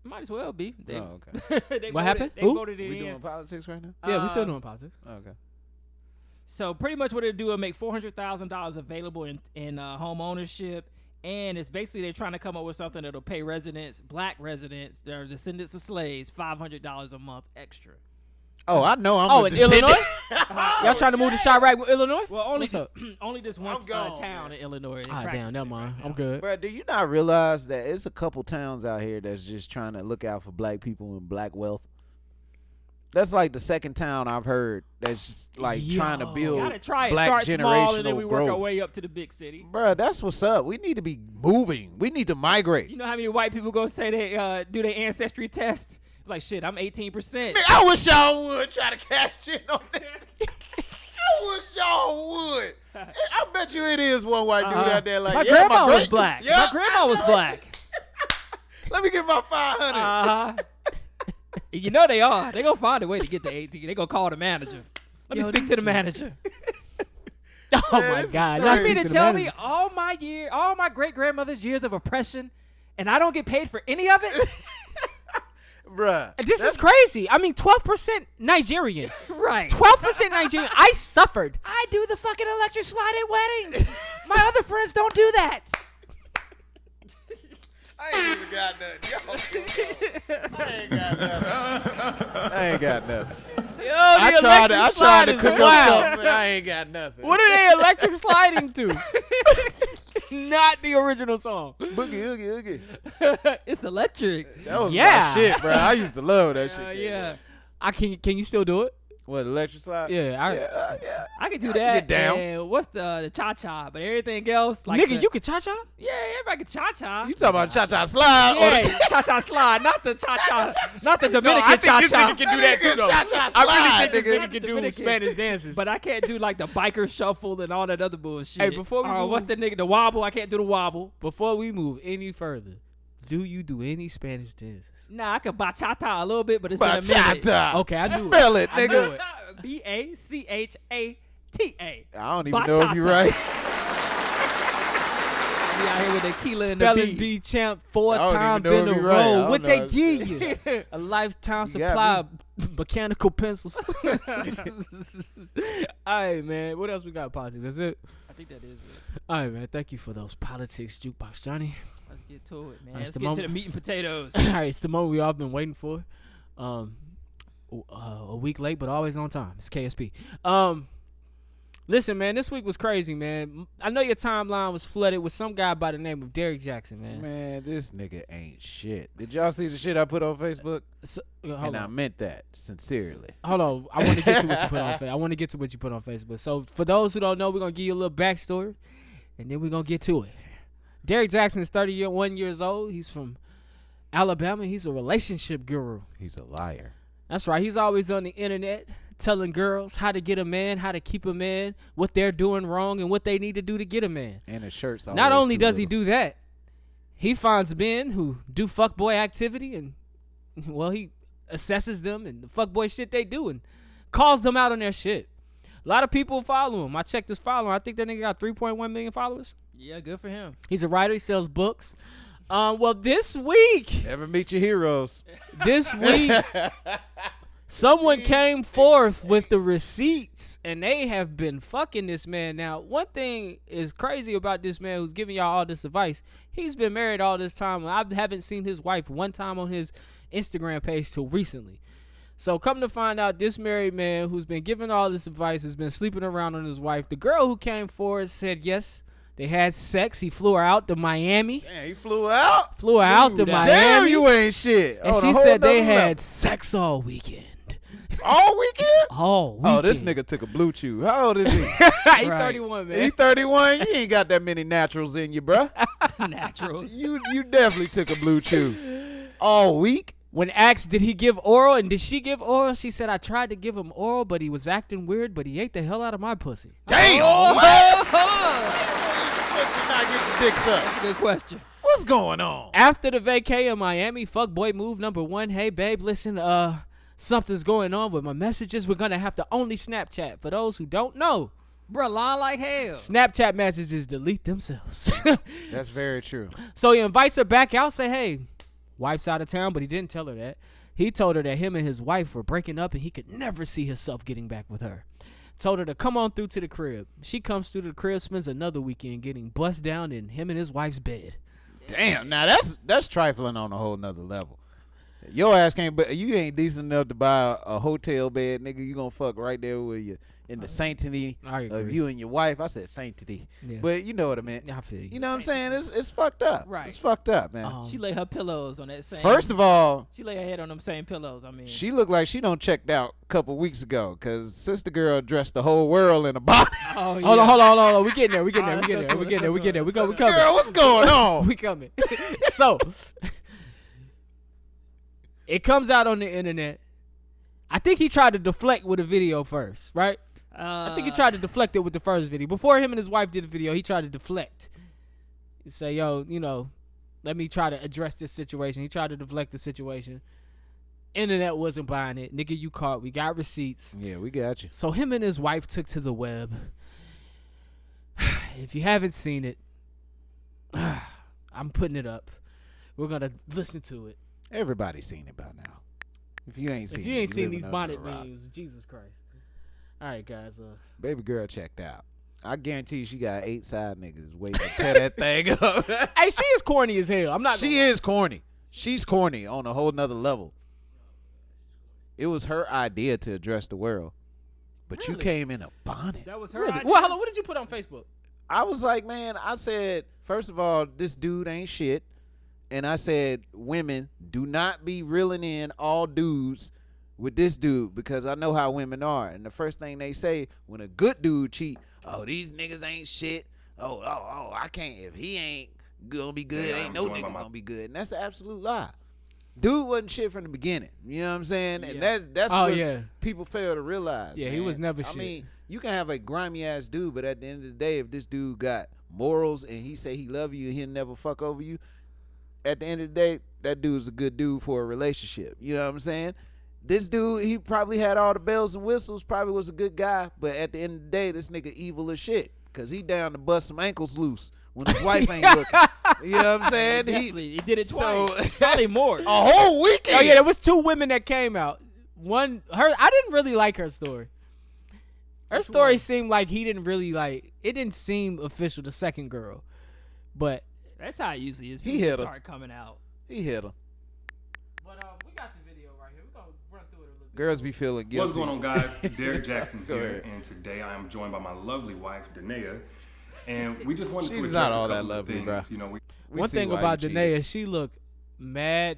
Might as well be. They,
Oh, okay.
they
What
voted-
happened?
They
Who?
voted it
We
in.
doing politics right now?
Yeah, we still
Um,
doing politics.
Oh, okay.
So pretty much what it'll do is make $400,000 available in home ownership. And it's basically they're trying to come up with something that'll pay residents, black residents that are descendants of slaves, $500 a month extra.
Oh, I know. I'm
Oh,
a
in
descendant.
Illinois? Y'all trying to move to Chirac with Illinois?
Well, only
What's up?
only this one
gone,
town
man.
in Illinois. They
Ah,
practice
damn,
it
never mind.
right
I'm
now.
good.
Bro, do you not realize that it's a couple towns out here that's just trying to look out for black people and black wealth? That's like the second town I've heard that's just like trying to build
Gotta try it.
black
Start small, and then
generational
we work our
growth.
way up to the big city.
Bruh, that's what's up. We need to be moving. We need to migrate.
You know how many white people gonna say they do their ancestry test? Like, shit, I'm 18%.
Man, I wish y'all would try to cash in on this. I wish y'all would. I bet you it is one white dude out there like,
my
yeah,
grandma
my
was black.
Yeah,
My grandma was black.
Let me get my 500.
You know they are. They gonna find a way to get the 18. They gonna call the manager. Let me speak to the manager.
Oh
Man,
my
this is
God!
You want me
Speak
to
the
tell
manager.
me all my great grandmother's years of oppression, and I don't get paid for any of it?
Bruh.
This is crazy. I mean, 12% Nigerian.
Right.
12% Nigerian. I suffered.
I do the fucking electric slide at weddings. My other friends don't do that.
I ain't even got nothing. I ain't got nothing. I ain't got nothing.
Yo,
I tried to cook up something. I ain't got nothing.
What are they electric sliding to? Not the original song.
Boogie, oogie, oogie.
It's electric.
That was
Yeah.
my shit, bro. I used to love that shit.
Yeah.
Can you still do it?
What, electric slide?
Yeah.
Yeah.
I can do
can
that.
get down.
And what's the cha-cha? But everything else, like
Nigga, you can cha-cha?
yeah, everybody can cha-cha.
You talking about cha-cha slide?
Yeah,
Or the
cha-cha slide, not the cha-cha, not the
No,
Dominican
I think this
cha-cha.
nigga can do that too, though.
Cha-cha
I really
slide,
think this
nigga.
nigga can do
Dominican.
Spanish dances.
But I can't do like the biker shuffle and all that other bullshit.
Hey, before we move-
what's the nigga? The wobble. I can't do the wobble.
Before we move any further, do you do any Spanish dances?
Nah, I can bachata a little bit, but it's been a minute.
Bachata.
Okay, I knew it.
Spell it,
I knew
nigga.
it.
Bachata.
I don't even know if you're right.
We out here with the Keela and the
Spelling
B.
bee champ 4
I don't even
times
know
in
if
a
you're right. I
row.
don't
What
know.
they give you? A lifetime
You
supply
got
of mechanical pencils. All right, man. What else we got, politics? That's it?
I think that is it.
All right, man. Thank you for those politics, Jukebox Johnny.
Let's get to it, man.
That's
Let's
the
get to
moment.
the meat and potatoes.
All right, it's the moment we all been waiting for. A week late, but always on time. It's KSP. Listen, man, this week was crazy, man. I know your timeline was flooded with some guy by the name of Derrick Jaxn, man.
Man, this nigga ain't shit. Did y'all see the shit I put on Facebook?
So,
And I meant that sincerely.
Hold on. I want to get to what you put on Facebook. I want to get to what you put on Facebook. So, for those who don't know, we're going to give you a little backstory, and then we're going to get to it. Derrick Jaxn is 31 years old. He's from Alabama. He's a relationship guru.
He's a liar.
That's right. He's always on the internet telling girls how to get a man, how to keep a man, what they're doing wrong, and what they need to do to get a man.
And his shirt's always
Not only
too
does he
little.
do that, he finds men who do fuckboy activity and, well, he assesses them and the fuckboy shit they do and calls them out on their shit. A lot of people follow him. I checked his following. I think that nigga got 3.1 million followers.
Yeah, good for him.
He's a writer. He sells books. Well, this week,
Never meet your heroes.
someone came forth with the receipts, and they have been fucking this man. Now, one thing is crazy about this man who's giving y'all all this advice. He's been married all this time, and I haven't seen his wife one time on his Instagram page till recently. So, come to find out, this married man who's been giving all this advice has been sleeping around on his wife. The girl who came forward said yes, they had sex. He flew her out to Miami.
Damn, he flew out.
Flew her out to Miami.
Damn, you ain't shit.
And
On
she
a whole
said they
nother
had
level.
sex all weekend.
all weekend.
All weekend.
Oh, this nigga took a blue chew. How old is he?
He
Right.
31, man.
He 31. You ain't got that many naturals in you, bruh.
Naturals.
You definitely took a blue chew. All week.
When asked, did he give oral and did she give oral, she said, I tried to give him oral, but he was acting weird, but he ate the hell out of my pussy.
Damn. What? Pussy not get your dick
That's
sucked.
a good question.
What's going on?
After the vacay in Miami, fuckboy move number 1. Hey, babe, listen, something's going on with my messages. We're going to have to only Snapchat. For those who don't know,
Bruh, lying like hell.
Snapchat messages delete themselves.
That's very true.
So he invites her back out, say, hey, wife's out of town, but he didn't tell her that. He told her that him and his wife were breaking up and he could never see himself getting back with her. Told her to come on through to the crib. She comes through to the crib, spends another weekend getting bust down in him and his wife's bed.
Damn. Now that's trifling on a whole nother level. Your ass can't, but you ain't decent enough to buy a hotel bed, nigga. You gonna fuck right there with you in the sanctity of you and your wife. I said sanctity, but you know what I meant.
I feel you.
You know what I'm saying? It's fucked up.
Right.
It's fucked up, man.
She lay her pillows on that same.
First of all,
she lay her head on them same pillows. I mean,
she looked like she done checked out a couple weeks ago because sister girl dressed the whole world in a bonnet.
Oh, yeah.
Hold on. We getting there. We coming.
Girl, what's going on?
We coming. So it comes out on the internet. I think he tried to deflect with a video first, right? I think he tried to deflect it with the first video. Before him and his wife did the video, he tried to deflect. He say, yo, let me try to address this situation. He tried to deflect the situation. Internet wasn't buying it. Nigga, you caught. We got receipts.
Yeah, we got you.
So him and his wife took to the web. If you haven't seen it, I'm putting it up. We're going to listen to it.
Everybody's seen it by now. If you ain't seen
these bonnet memes, Jesus Christ. All right, guys.
Baby girl checked out. I guarantee you she got 8 side niggas waiting to tear that thing up.
Hey, she is corny as hell. I'm not.
She is corny. She's corny on a whole nother level. It was her idea to address the world, but you came in a bonnet.
that was her.
Really?
idea?
Well, hold on. What did you put on Facebook?
I was like, man, I said, first of all, this dude ain't shit. And I said, women, do not be reeling in all dudes with this dude because I know how women are. And the first thing they say when a good dude cheat, oh, these niggas ain't shit. Oh, I can't. If he ain't gonna be good, ain't no nigga gonna be good. And that's an absolute lie. Dude wasn't shit from the beginning. You know what I'm saying? And that's what people fail to realize.
Yeah,
man.
he was never shit.
I mean, you can have a grimy ass dude, but at the end of the day, if this dude got morals and he say he love you and he'll never fuck over you, at the end of the day, that dude's a good dude for a relationship. You know what I'm saying? This dude, he probably had all the bells and whistles, probably was a good guy, but at the end of the day, this nigga evil as shit because he down to bust some ankles loose when his wife ain't looking. You know what I'm saying?
He did it twice. Probably more.
A whole weekend.
Oh yeah, there was 2 women that came out. One, I didn't really like her story. Her story seemed like he didn't really like. It didn't seem official. The second girl, but
that's how it usually is.
He hit her.
Start coming out.
He hit her.
But we got the video right here. We're gonna run through it a little bit.
Girls be feeling guilty.
What's going on, guys? Derrick Jaxn here, and today I am joined by my lovely wife, Danae, and we just wanted to address
not
a
all
couple
that
of
lovely,
things.
bro.
You know,
One thing about Danae, she looked mad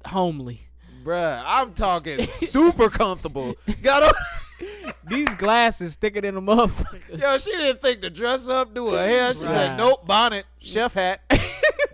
homely.
Bruh, I'm talking super comfortable. Got on.
These glasses thicker than a motherfucker.
Yo, she didn't think to dress up, do her hair. She said, nope, bonnet, chef hat.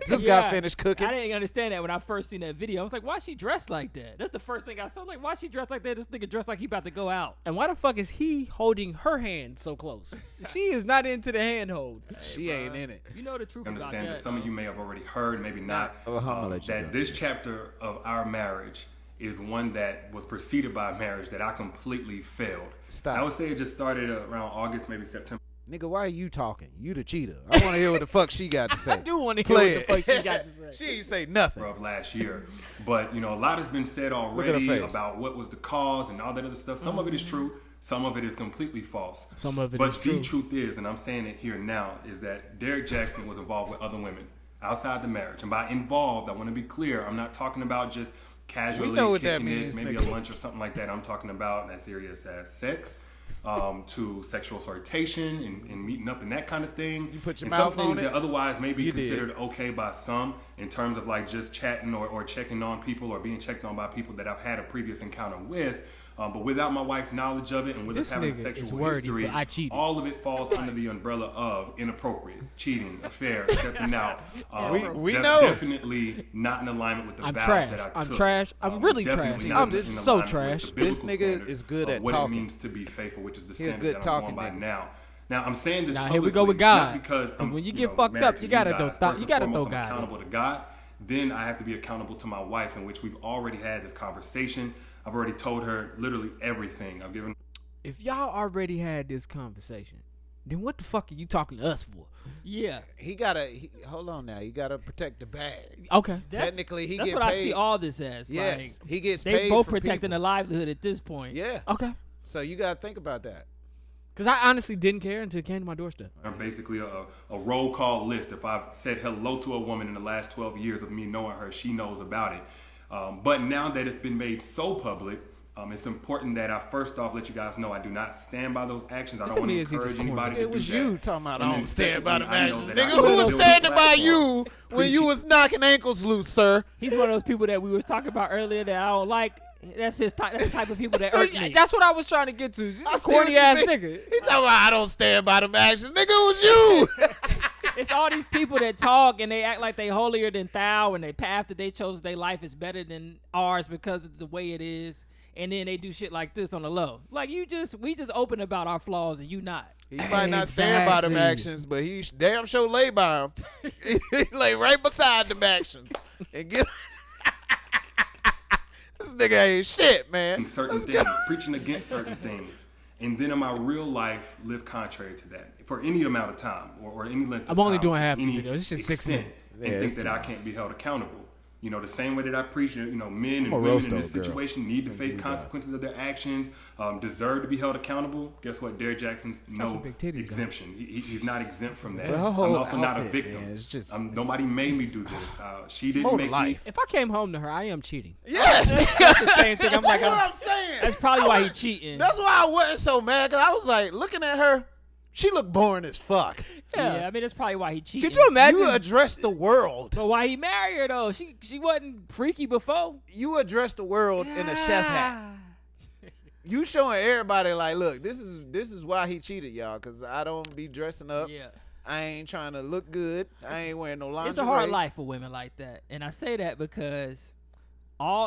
Just got finished cooking.
I didn't understand that when I first seen that video. I was like, why she dressed like that? That's the first thing I saw. Like, why she dressed like that? This nigga dressed like he about to go out.
And why the fuck is he holding her hand so close? She is not into the handhold.
She ain't in it.
You know the truth about
understand
that.
that some of you may have already heard, maybe not, that this chapter of our marriage is one that was preceded by a marriage that I completely failed.
Stop.
I would say it just started around August, maybe September.
Nigga, why are you talking? You the cheater. I want to hear what the fuck she got to say.
I do want to hear what the fuck she got to say.
She ain't say nothing.
Of last year. But, you know, a lot has been said already about what was the cause and all that other stuff. Some of it is true. Some of it is completely false.
Some of it
but
is true.
But the truth is, and I'm saying it here now, is that Derrick Jaxn was involved with other women outside the marriage. And by involved, I want to be clear. I'm not talking about just casually kicking it, maybe a lunch or something like that. I'm talking about as serious as sex, to sexual flirtation and meeting up and that kind of thing.
You put your
and
mouth
some things
on it?
that otherwise may be
You
considered okay by some in terms of like just chatting or checking on people or being checked on by people that I've had a previous encounter with. But without my wife's knowledge of it and with us having a sexual history, all of it falls under the umbrella of inappropriate, cheating, affair, stepping out.
We
that's
know.
Definitely not in alignment with the vows that I took.
I'm trash. I'm really
Definitely
trash.
not
I'm
in
so
alignment with
trash.
the
This
biblical
nigga
standard
is good
of
at
what
talking.
it means to be faithful, which is the
He a
standard
good
that I'm
talking
going by
nigga.
now. Now I'm saying this
Now, here we go with
publicly,
God.
not because I'm,
When you
you
get
know,
fucked
married
up,
to
you gotta
guys.
throw
First and
God
foremost,
in.
I'm accountable to God. Then I have to be accountable to my wife, in which we've already had this conversation. I've already told her literally everything. I've given.
If y'all already had this conversation, then what the fuck are you talking to us for?
Yeah.
Hold on now. You gotta protect the bag.
Okay.
Technically, he
that's
get
what
paid.
I see all this as.
Yes,
Like,
he gets
they
paid
both
for
protecting
people.
the livelihood at this point.
Yeah.
Okay.
So you gotta think about that.
Because I honestly didn't care until it came to my doorstep.
I'm basically a roll call list. If I've said hello to a woman in the last 12 years of me knowing her, she knows about it. But now that it's been made so public, it's important that I first off let you guys know I do not stand by those actions. I don't want to encourage anybody to do that.
It was you talking about I don't stand by the
I know
actions.
that
Nigga,
I
who was
built a
standing by
platform.
you when you was knocking ankles loose, sir?
He's one of those people that we was talking about earlier that I don't like. That's his type. That's the type of people that irk me.
That's what I was trying to get to. He's
I
a
see
corny
what you
ass
mean.
nigga.
He talking about I don't stand by them actions. Nigga, it was you.
It's all these people that talk and they act like they holier than thou, and the path that they chose their life is better than ours because of the way it is. And then they do shit like this on the low. Like we just open about our flaws and you not.
He might not stand by them actions, but he damn sure lay by them. He lay right beside them actions and get. This nigga ain't shit, man.
Certain things, preaching against certain things, and then in my real life live contrary to that for any amount of time or any length of time.
I'm only doing half the
any
video. It's just 6
extent,
minutes.
And
Yeah,
think
it's
that
too
I
much.
can't be held accountable. You know, the same way that I preach, men and
a
women
roast
in this
old girl.
situation need to face
do that.
consequences of their actions, deserve to be held accountable. Guess what? Derrick Jaxn's no
some big titties,
exemption. He's not exempt from that.
Her
I'm
whole
also not a
outfit,
victim.
man, it's just-
Nobody made me do this. She didn't
more
make
life.
me.
If I came home to her, I am cheating.
Yes.
That's the same thing. I'm like,
That's what I'm saying.
that's probably why he cheating.
That's why I wasn't so mad, because I was like, looking at her, she looked boring as fuck.
yeah, I mean that's probably why he cheating.
Could you imagine?
You addressed the world.
But why he married her though? She wasn't freaky before.
You addressed the world in a chef hat. You showing everybody like, look, this is why he cheated, y'all, because I don't be dressing up.
Yeah.
I ain't trying to look good. I ain't wearing no lingerie.
It's a hard life for women like that. And I say that because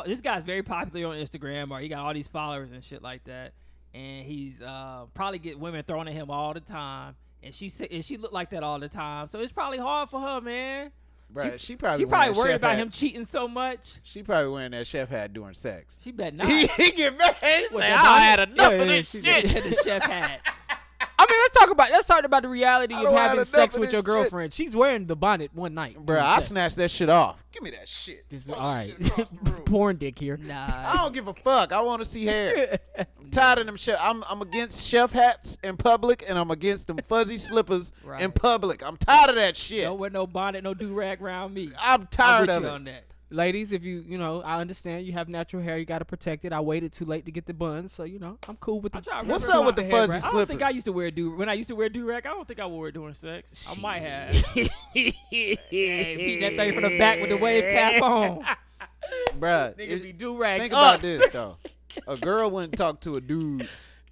this guy's very popular on Instagram, or he got all these followers and shit like that. And he's probably get women thrown at him all the time. And she looked like that all the time. So it's probably hard for her, man.
Bruh, she probably
worried
chef
about
hat.
him cheating so much.
She probably wearing that chef hat during sex.
She bet not.
He get mad. He say,
that
I had
bonnet?
enough
Yeah,
of
yeah,
this
she
shit.
Had the chef hat.
I mean, let's talk about the reality
I
of
don't have
having
enough
sex
of
with
this
your
shit.
girlfriend. She's wearing the bonnet one night.
Bruh, I snatched that shit off. Give me that shit.
All right,
Shit across the room.
porn dick here.
I
Nah.
don't give a fuck. I want to see hair. I'm tired of them chef. I'm against chef hats in public, and I'm against them fuzzy slippers in
Right.
public. I'm tired of that shit.
Don't wear no bonnet, no do-rag around me.
I'm tired
I'm
of
with you
it.
on that.
Ladies, if I understand you have natural hair, you got to protect it. I waited too late to get the buns, so I'm cool with
I'm
the.
trying to
What's
remember
up with the
my
fuzzy
hair, right? I don't think I
slippers?
used to wear when I used to wear do-rag. I don't think I wore it during sex. I might have. Hey, beat that thing from the back with the wave cap on.
Bruh,
Niggas be do-rag
think
up.
about this, though. A girl wouldn't talk to a dude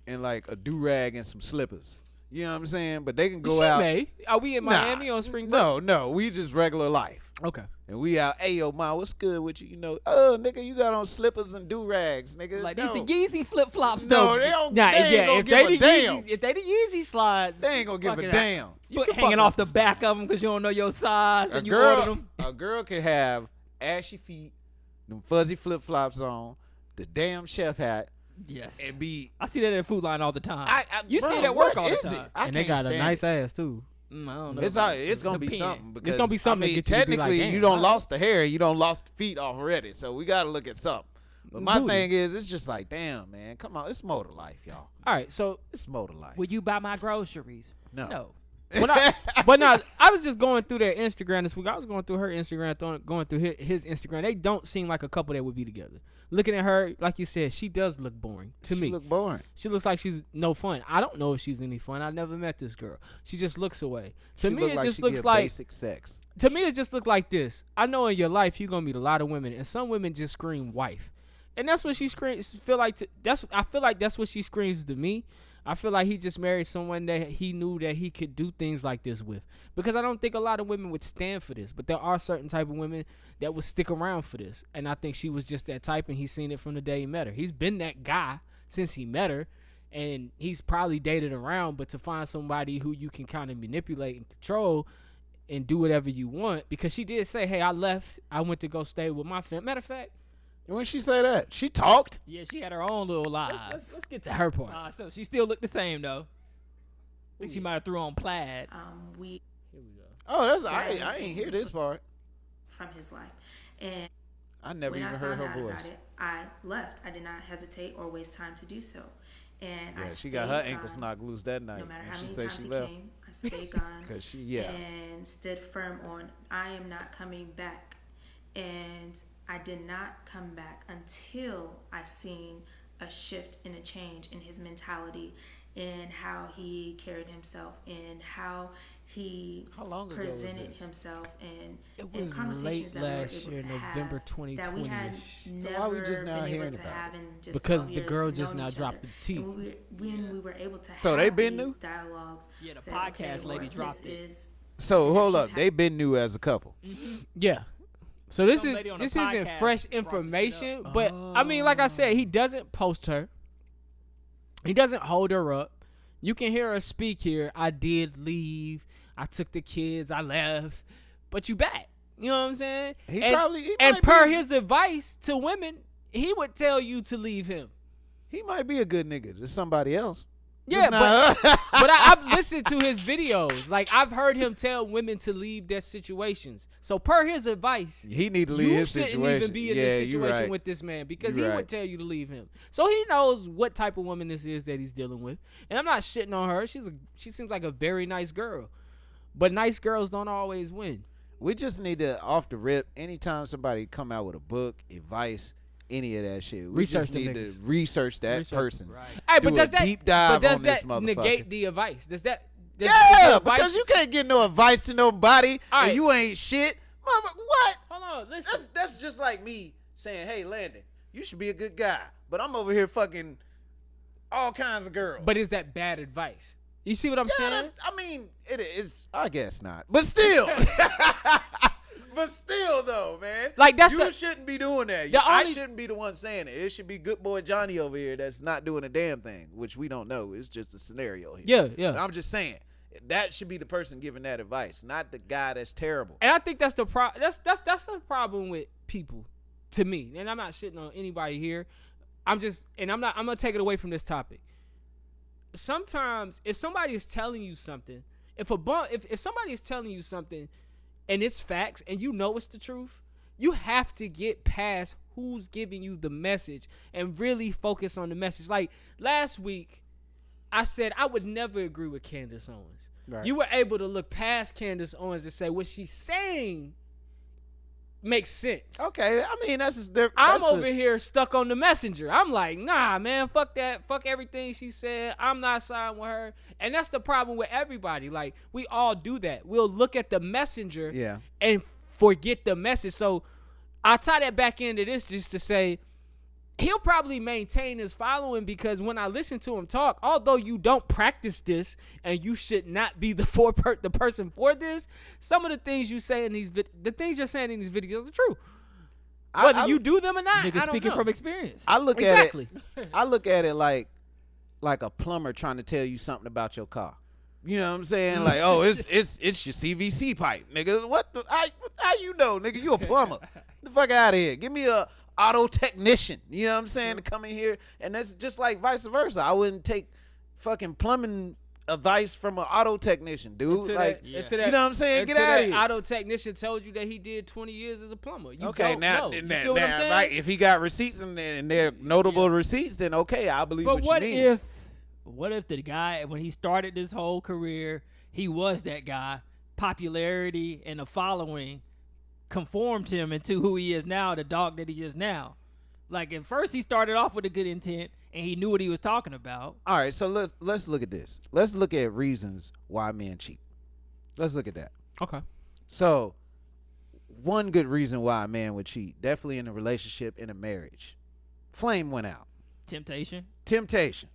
in like a do-rag and some slippers. You know what I'm saying? But they can go
She
out.
may. Are we in Miami on spring break?
No, we just regular life.
Okay.
And we out, hey, yo, ma, what's good with you? Oh, nigga, you got on slippers and do-rags, nigga.
Like
no.
these the Yeezy flip-flops
No,
though.
they don't.
Nah,
they ain't
yeah.
gonna
If
give
they
a
the
damn.
Yeezy, if they the Yeezy slides,
They ain't gonna give
fuck
a
it
damn.
Foot
can
hanging
fuck
off the
this
back of them because you don't know your size
A
and you order
girl,
them.
a girl can have ashy feet, them fuzzy flip-flops on, the damn chef hat,
Yes.
and be.
I see that at Food Line all the time. You
bro,
see it at work
what
all the
is
time.
it? I
and they
can't
got a
stand
nice
it.
ass too.
I don't know.
It's gonna be
Depend.
something because
It's gonna be something
I
to
mean,
get you to be like,
technically,
damn,
you don't
wow.
lost the hair, you don't lost the feet already. So we gotta look at something. But my
Booty.
thing is, it's just like, damn, man, come on, it's motor life, y'all.
All right, so
It's motor life.
Will you buy my groceries?
No.
but now I was just going through their Instagram this week. I was going through her Instagram, going through his Instagram. They don't seem like a couple that would be together. Looking at her, like you said, she does look boring to me.
She look boring.
She looks like she's no fun. I don't know if she's any fun. I never met this girl. She just looks away. To
She
me,
look
it
like
just
she
looks
give
like.
basic sex.
To me, it just looked like this. I know in your life you're gonna meet a lot of women, and some women just scream wife, and that's what she screams. I feel like that's what she screams to me. I feel like he just married someone that he knew that he could do things like this with, because I don't think a lot of women would stand for this, but there are certain type of women that would stick around for this, and I think she was just that type, and he's seen it from the day he met her. He's been that guy since he met her, and he's probably dated around, but to find somebody who you can kind of manipulate and control and do whatever you want, because she did say, hey, I left, I went to go stay with my family. Matter of fact,
When she say that, she talked.
Yeah, she had her own little live.
let's get to her part.
So she still looked the same though. I think she might have threw on plaid.
We
Oh, that's I ain't hear this part.
from his life, and
I never
when
even
I
heard
found
her
out
voice.
about it, I left. I did not hesitate or waste time to do so, and
Yeah,
I
she got
stayed
her ankles
gone.
knocked loose that night.
No matter
and
how
she
many
said
times
she
he
left.
came, I stayed gone.
Cause she, yeah.
And stood firm on I am not coming back, and I did not come back until I seen a shift and a change in his mentality, in how he carried himself, in how he presented himself, and in conversations that we were able to
November
have that we had
2020-ish.
never
why we just now
been able
hearing
to
about
have in just
Because
12
the
years
girl
of
just
knowing
now
each
dropped
other.
the teeth.
And when we were able to
So
have
they been
these
new?
dialogues,
Yeah, the
said,
podcast
okay,
lady
Lord,
dropped
this
it.
is
So hold
you've
up,
had-
they been new as a couple.
Yeah. So this
Some lady on the
isn't
podcast
fresh
brought this shit
information,
up.
but I mean, like I said, he doesn't post her. He doesn't hold her up. You can hear her speak here. I did leave. I took the kids. I left. But you back. You know what I'm saying?
He
and
might
per
be-
his advice to women, he would tell you to leave him.
He might be a good nigga to somebody else.
Yeah,
Just
but I've listened to his videos. Like, I've heard him tell women to leave their situations. So per his advice,
he need to leave
you
his
shouldn't
situation.
even be in
yeah,
this
you
situation
right.
with this man, because
You
he
right.
would tell you to leave him. So he knows what type of woman this is that he's dealing with. And I'm not shitting on her. She seems like a very nice girl. But nice girls don't always win.
We just need to, off the rip, anytime somebody come out with a book, advice, any of that shit, we
Research
just
them
need
niggas.
to research that
Research
person.
Right.
Hey,
Do
but does
a
that
deep dive
but does
on this
that
motherfucker.
negate the advice? Does the
Yeah,
advice-
because you can't get no advice to nobody
All right.
and you ain't shit. Mama, what?
Hold on, listen.
That's just like me saying, hey, Landon, you should be a good guy. But I'm over here fucking all kinds of girls.
But is that bad advice? You see what I'm saying?
I mean, it is. I guess not. But still. But still, though, man.
Like, that's
you
a-
shouldn't be doing that.
The
I
only-
shouldn't be the one saying it. It should be good boy Johnny over here that's not doing a damn thing, which we don't know. It's just a scenario here.
Yeah, yeah.
But I'm just saying. That should be the person giving that advice, not the guy that's terrible.
And I think that's the that's the problem with people, to me. And I'm not shitting on anybody here. I'm gonna take it away from this topic. Sometimes if somebody is telling you something, if somebody is telling you something and it's facts and you know it's the truth, you have to get past who's giving you the message and really focus on the message. Like last week, I said I would never agree with Candace Owens.
Right.
You were able to look past Candace Owens and say what she's saying makes sense.
Okay, I mean that's
I'm over here stuck on the messenger. I'm like, nah, man, fuck that. Fuck everything she said. I'm not siding with her. And that's the problem with everybody. Like, we all do that. We'll look at the messenger and forget the message. So I'll tie that back into this just to say he'll probably maintain his following, because when I listen to him talk, although you don't practice this and you should not be the person for this, some of the things you say in the things you're saying in these videos are true. Whether you do them or not,
Nigga
I don't
speaking
know.
from experience.
I look
Exactly.
at it. I look at it like a plumber trying to tell you something about your car. You know what I'm saying? Like, oh, it's your CVC pipe, nigga. What the? How you know, nigga? You a plumber? The fuck out of here. Give me a auto technician. You know what I'm saying? To come in here, and that's just like vice versa. I wouldn't take fucking plumbing advice from an auto technician, dude.
Until
Like,
that-
you
until
know what I'm saying? Get
until
out
that
of here.
auto technician told you that he did 20 years as a plumber. You
Okay,
don't
now,
know. You feel what I'm saying?
right, if he got receipts and they're notable receipts, then okay, I believe
But
what you mean.
what if the guy, when he started this whole career, he was that guy, popularity and a following conformed him into who he is now, the dog that he is now. Like, at first he started off with a good intent and he knew what he was talking about.
All right, so let's look at this. Let's look at reasons why men cheat. Let's look at that.
Okay.
So, one good reason why a man would cheat, definitely in a relationship, in a marriage, flame went out.
Temptation.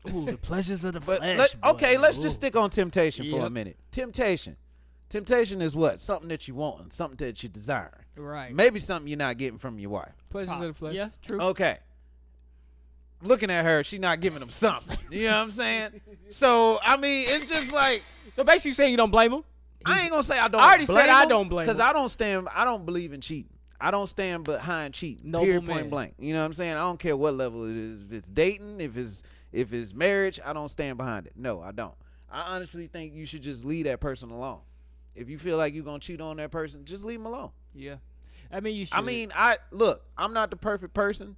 Ooh, the pleasures of the
But
flesh.
let's just stick on temptation for a
Yep.
minute. Temptation is what? Something that you want and something that you desire.
Right.
Maybe something you're not getting from your wife.
pleasures of the flesh.
Yeah, true.
Okay. Looking at her, she not giving him something. You know what I'm saying? So, I mean, it's just like,
So basically, you saying you don't blame him?
I ain't gonna say I don't.
I already said I don't blame
because
him.
I don't believe in cheating. I don't stand behind cheating.
Noble
Period.
man.
Point blank. You know what I'm saying? I don't care what level it is. If it's dating, if it's marriage, I don't stand behind it. No, I don't. I honestly think you should just leave that person alone. If you feel like you're gonna cheat on that person, just leave them alone.
Yeah. I mean, you should.
I mean, I'm not the perfect person.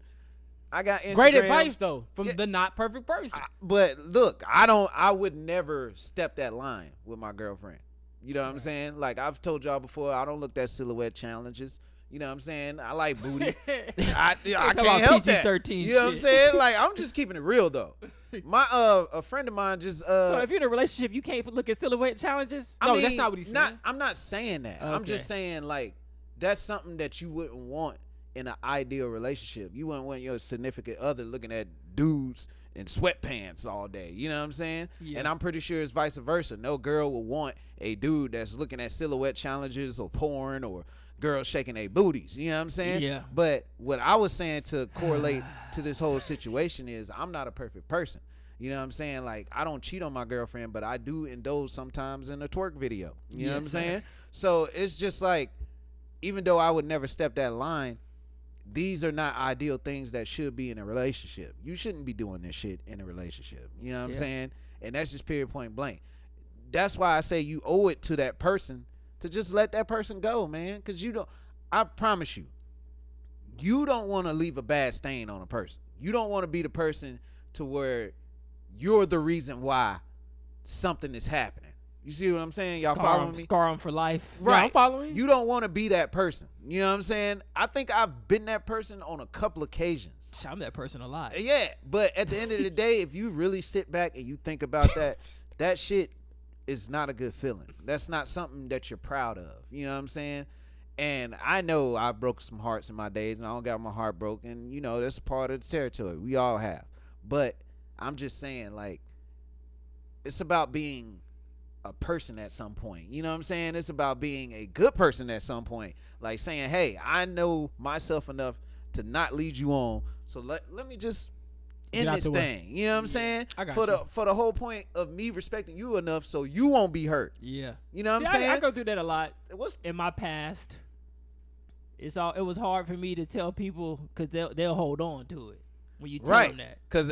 I got Instagram.
Great advice though from the not perfect person.
But look, I would never step that line with my girlfriend. You know what I'm saying? Like I've told y'all before, I don't look at silhouette challenges. You know what I'm saying? I like booty. I
about
can't help that.
PG-13
You know what I'm
shit.
saying? Like, I'm just keeping it real though. My a friend of mine just
So if you're in a relationship, you can't look at silhouette challenges.
No,
I mean,
that's not what he's saying.
I'm not saying that. I'm just saying like that's something that you wouldn't want in an ideal relationship. You wouldn't want your significant other looking at dudes in sweatpants all day. You know what I'm saying?
Yeah.
And I'm pretty sure it's vice versa. No girl will want a dude that's looking at silhouette challenges or porn or girls shaking their booties. You know what I'm saying?
Yeah.
But what I was saying to correlate to this whole situation is I'm not a perfect person. You know what I'm saying? Like, I don't cheat on my girlfriend, but I do indulge sometimes in a twerk video. You know what I'm saying? So it's just like, even though I would never step that line, these are not ideal things that should be in a relationship. You shouldn't be doing this shit in a relationship. You know what I'm saying? And that's just period point blank. That's why I say you owe it to that person to just let that person go, man. Because you don't, I promise you, you don't want to leave a bad stain on a person. You don't want to be the person to where you're the reason why something is happening. You see what I'm saying? Y'all following me?
Scar 'em for life.
Right.
Yeah, I'm following you.
You don't want to be that person. You know what I'm saying? I think I've been that person on a couple occasions.
I'm that person a lot.
Yeah, but at the end of the day, if you really sit back and you think about that, that shit is not a good feeling. That's not something that you're proud of. You know what I'm saying? And I know I broke some hearts in my days, and I don't got my heart broken. You know, that's a part of the territory. We all have. But I'm just saying, like, it's about being a person at some point. You know what I'm saying? It's about being a good person at some point. Like saying, hey, I know myself enough to not lead you on, so let me just end this thing. You know what I'm saying?
I got
for the whole point of me respecting you enough so you won't be hurt.
Yeah.
You know what I'm
See,
saying?
I go through that a lot
What's
in my past. It was hard for me to tell people because they'll hold on to it when you tell them that.
Because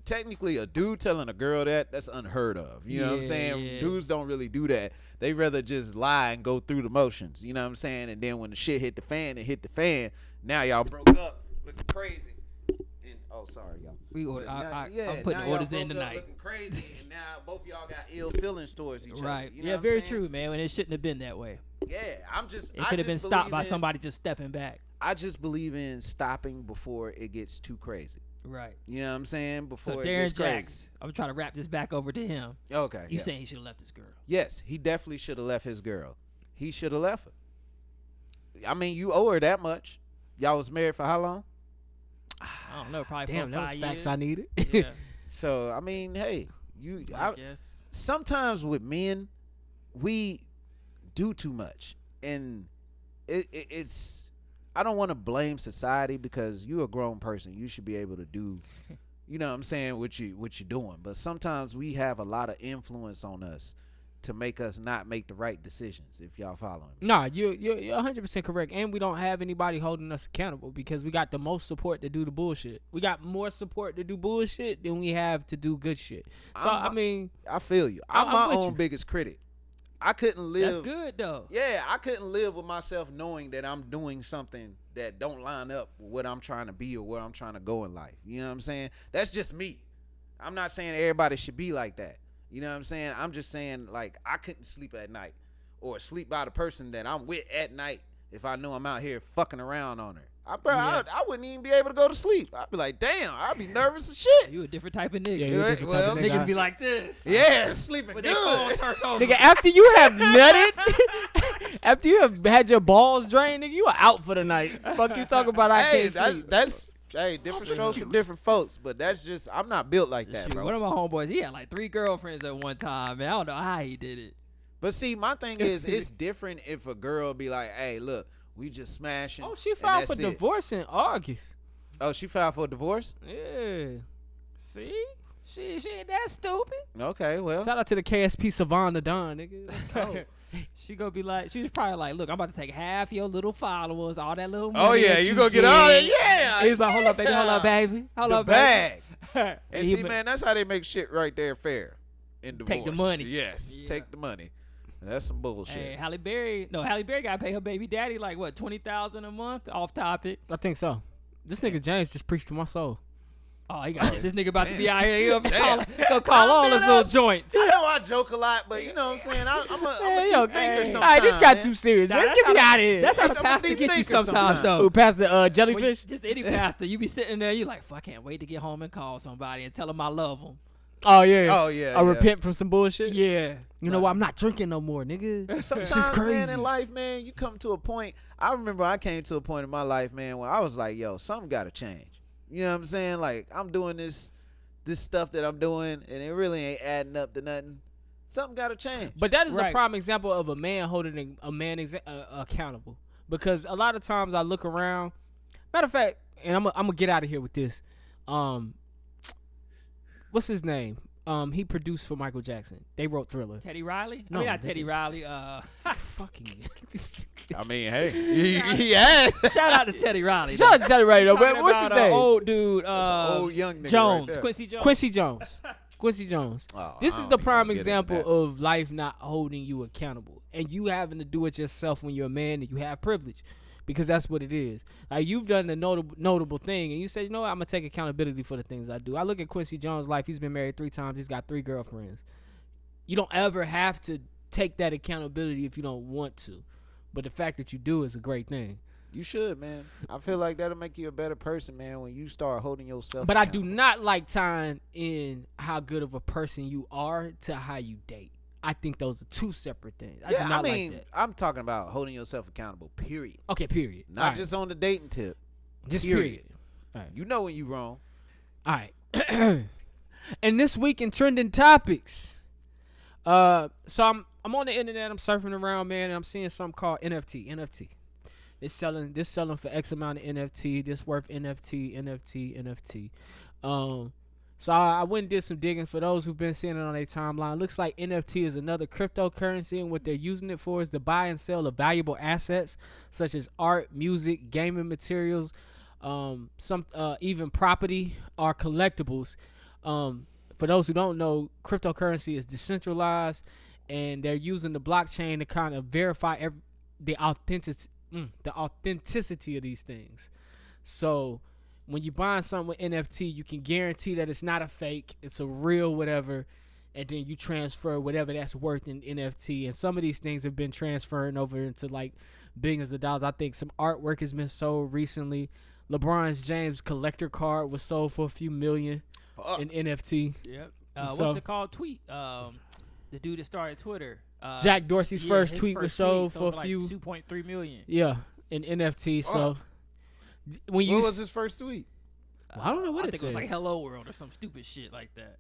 technically a dude telling a girl that's unheard of. You know what I'm saying?
Yeah.
Dudes don't really do that. They rather just lie and go through the motions. You know what I'm saying? And then when the shit hit the fan, it hit the fan. Now y'all broke up looking crazy. And, oh, sorry, y'all.
I'm putting
now
orders
y'all
in
broke up
tonight.
looking crazy, and now both of y'all got ill feelings towards each other.
Right.
You know
Yeah,
what I'm
very
saying?
true, man. And it shouldn't have been that way.
Yeah,
It could have been stopped by somebody just stepping back.
I just believe in stopping before it gets too crazy.
Right.
You know what I'm saying? Before
So
it
Derrick
gets crazy.
Jaxn, I'm trying to wrap this back over to him.
Okay.
You
yeah.
saying he should have left this girl?
Yes, he definitely should have left his girl. He should have left her. I mean, you owe her that much. Y'all was married for how long?
I don't know, probably
Damn,
4 or
that
5
was
years.
facts I needed.
Yeah,
So, I mean, hey,
I guess.
sometimes with men, we do too much. And it's I don't want to blame society because you're a grown person. You should be able to do, you know what I'm saying, what you're doing. But sometimes we have a lot of influence on us to make us not make the right decisions, if y'all following me.
Nah, you're 100% correct, and we don't have anybody holding us accountable because we got the most support to do the bullshit. We got more support to do bullshit than we have to do good shit. So I
feel you. I'm my
with
own
you.
biggest critic. I couldn't live.
That's good though.
Yeah, I couldn't live with myself knowing that I'm doing something that don't line up with what I'm trying to be or where I'm trying to go in life. You know what I'm saying? That's just me. I'm not saying everybody should be like that. You know what I'm saying? I'm just saying, like, I couldn't sleep at night or sleep by the person that I'm with at night if I know I'm out here fucking around on her. I wouldn't even be able to go to sleep. I'd be like, damn, I'd be nervous as shit.
You a different type of nigga.
Yeah, you a different type of nigga.
Niggas be like this.
Yeah, sleeping
With
good.
their phone turned over.
nigga, after you have nutted, after you have had your balls drained, nigga, you are out for the night. Fuck you talking about? I can't sleep.
That's different strokes for different folks, but that's just I'm not built like that,
Shoot,
bro.
one of my homeboys, he had like 3 girlfriends at one time, man. I don't know how he did it.
But see, my thing is, it's different if a girl be like, "Hey, look, we just smashing."
Oh, she
and
filed for
that's it.
divorce in August.
Oh, she filed for a divorce?
Yeah. See? She ain't that stupid.
Okay, well.
Shout out to the KSP Savannah Don, nigga. Let's go.
She gonna be like, she was probably like, look, I'm about to take half your little followers, all that little
Oh
money
yeah,
that
you gonna get all that? Yeah.
He was like, hold up, baby, hold up, baby. Hold
The
up,
bag.
baby.
And see, man, that's how they make shit right there fair. In divorce.
Take the money.
Yes,
Yeah.
take the money. That's some bullshit.
Hey, Halle Berry gotta pay her baby daddy like what, $20,000 a month? Off topic.
I think so. This nigga James just preached to my soul.
Oh, he got this nigga about to be out here. He gonna call all his little joints.
I know I joke a lot, but you know what I'm saying? I'm a deep thinker sometimes.
All right, this got too serious, man. Get me out of here.
That's how the pastor gets you sometimes, though.
Who, Pastor Jellyfish?
Just any pastor. You be sitting there, you like, fuck, I can't wait to get home and call somebody and tell them I love them.
Oh, yeah.
Oh, yeah.
I repent from some bullshit?
Yeah.
You know what? I'm not drinking no more, nigga.
Sometimes,
This is crazy.
man, in life, man, you come to a point. I remember I came to a point in my life, man, where I was like, yo, something got to change. You know what I'm saying? Like, I'm doing this stuff that I'm doing, and it really ain't adding up to nothing. Something got to change.
But that is a prime example of a man holding a man accountable. Because a lot of times I look around. Matter of fact, and I'm gonna get out of here with this. What's his name? He produced for Michael Jackson. They wrote Thriller.
Teddy Riley?
No,
not Teddy Riley.
Fucking.
I mean, hey, he asked.
Shout out to Teddy Riley.
Shout out to Teddy Riley, though. But what's his name?
Old dude.
Old young nigga
Jones.
right there.
Quincy Jones.
Quincy Jones.
Oh,
This
I
is
don't
the
even
prime
get into
example
that.
of life not holding you accountable. And you having to do it yourself when you're a man and you have privilege. Because that's what it is. Like, you've done the notable thing, and you say, you know what, I'm going to take accountability for the things I do. I look at Quincy Jones' life. He's been married 3 times. He's got 3 girlfriends. You don't ever have to take that accountability if you don't want to. But the fact that you do is a great thing.
You should, man. I feel like that'll make you a better person, man, when you start holding yourself
But I do
accountable.
not like tying in how good of a person you are to how you date. I think those are 2 separate things. I do not like that.
I'm talking about holding yourself accountable, period.
Okay, period.
Not
All right.
just on the dating tip.
Just period. All right.
You know when you wrong.
All right. And this week in trending topics. So I'm on the internet, I'm surfing around, man, and I'm seeing something called NFT. It's selling for X amount of NFT, this worth NFT. So I went and did some digging. For those who've been seeing it on their timeline, looks like NFT is another cryptocurrency, and what they're using it for is the buy and sell of valuable assets such as art, music, gaming materials, some even property or collectibles. For those who don't know, cryptocurrency is decentralized, and they're using the blockchain to kind of verify the authenticity of these things. So when you're buying something with NFT, you can guarantee that it's not a fake, it's a real whatever, and then you transfer whatever that's worth in NFT. And some of these things have been transferring over into like billions of dollars. I think some artwork has been sold recently. LeBron James collector card was sold for a few million in NFT.
Yep.
So-
What's it called? Tweet. The dude that started Twitter.
Jack Dorsey's first
his
tweet was sold for a
like
few.
2.3 million.
Yeah, in NFT. So when you
What was his first tweet?
I don't know what
I
it
think it was
said.
like Hello World or some stupid shit like that.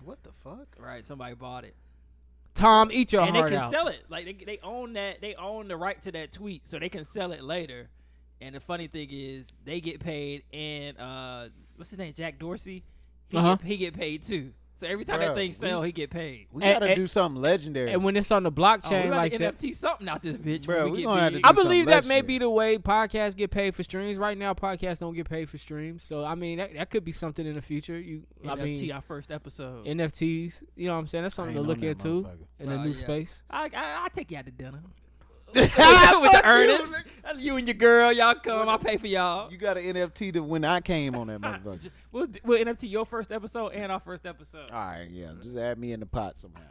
What the fuck?
Right, somebody bought it.
Tom, eat your
And they
heart
can
out.
sell it. Like they own that. They own the right to that tweet, so they can sell it later. And the funny thing is, they get paid. And what's his name? Jack Dorsey. He get paid too. So every time that
Bruh,
thing sell, he get paid.
We gotta do something legendary.
And when it's on the
We
blockchain
got
like
to
that,
NFT something out this bitch.
Bro,
when
we
we
gonna
get
have to
big.
do
I believe
something
that may be
legendary.
the way podcasts get paid for streams. Right now, podcasts don't get paid for streams. So I mean, that could be something in the future.
NFT, our first episode.
NFTs. You know what I'm saying? That's something to look into in a new space.
I take you out to dinner. With the earnest. You and your girl, y'all come. I'll pay for y'all.
You got an NFT to when I came on that motherfucker.
We'll NFT your first episode and our first episode.
All right, yeah, just add me in the pot somehow.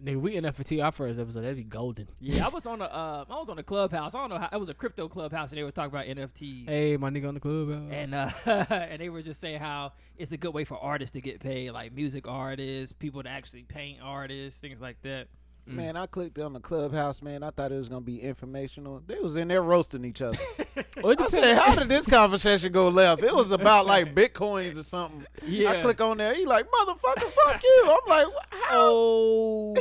Nigga, we NFT our first episode. That'd be golden.
Yeah, I was on the Clubhouse. I don't know how it was a crypto Clubhouse, and they were talking about NFTs.
Hey, my nigga on the club.
And and they were just saying how it's a good way for artists to get paid, like music artists, people to actually paint artists, things like that.
Man, I clicked on the Clubhouse, man. I thought it was gonna be informational. They was in there roasting each other. I said, how did this conversation go left? It was about like Bitcoins or something.
Yeah.
I click on there. He like, motherfucker, fuck you. I'm like, how?
Oh,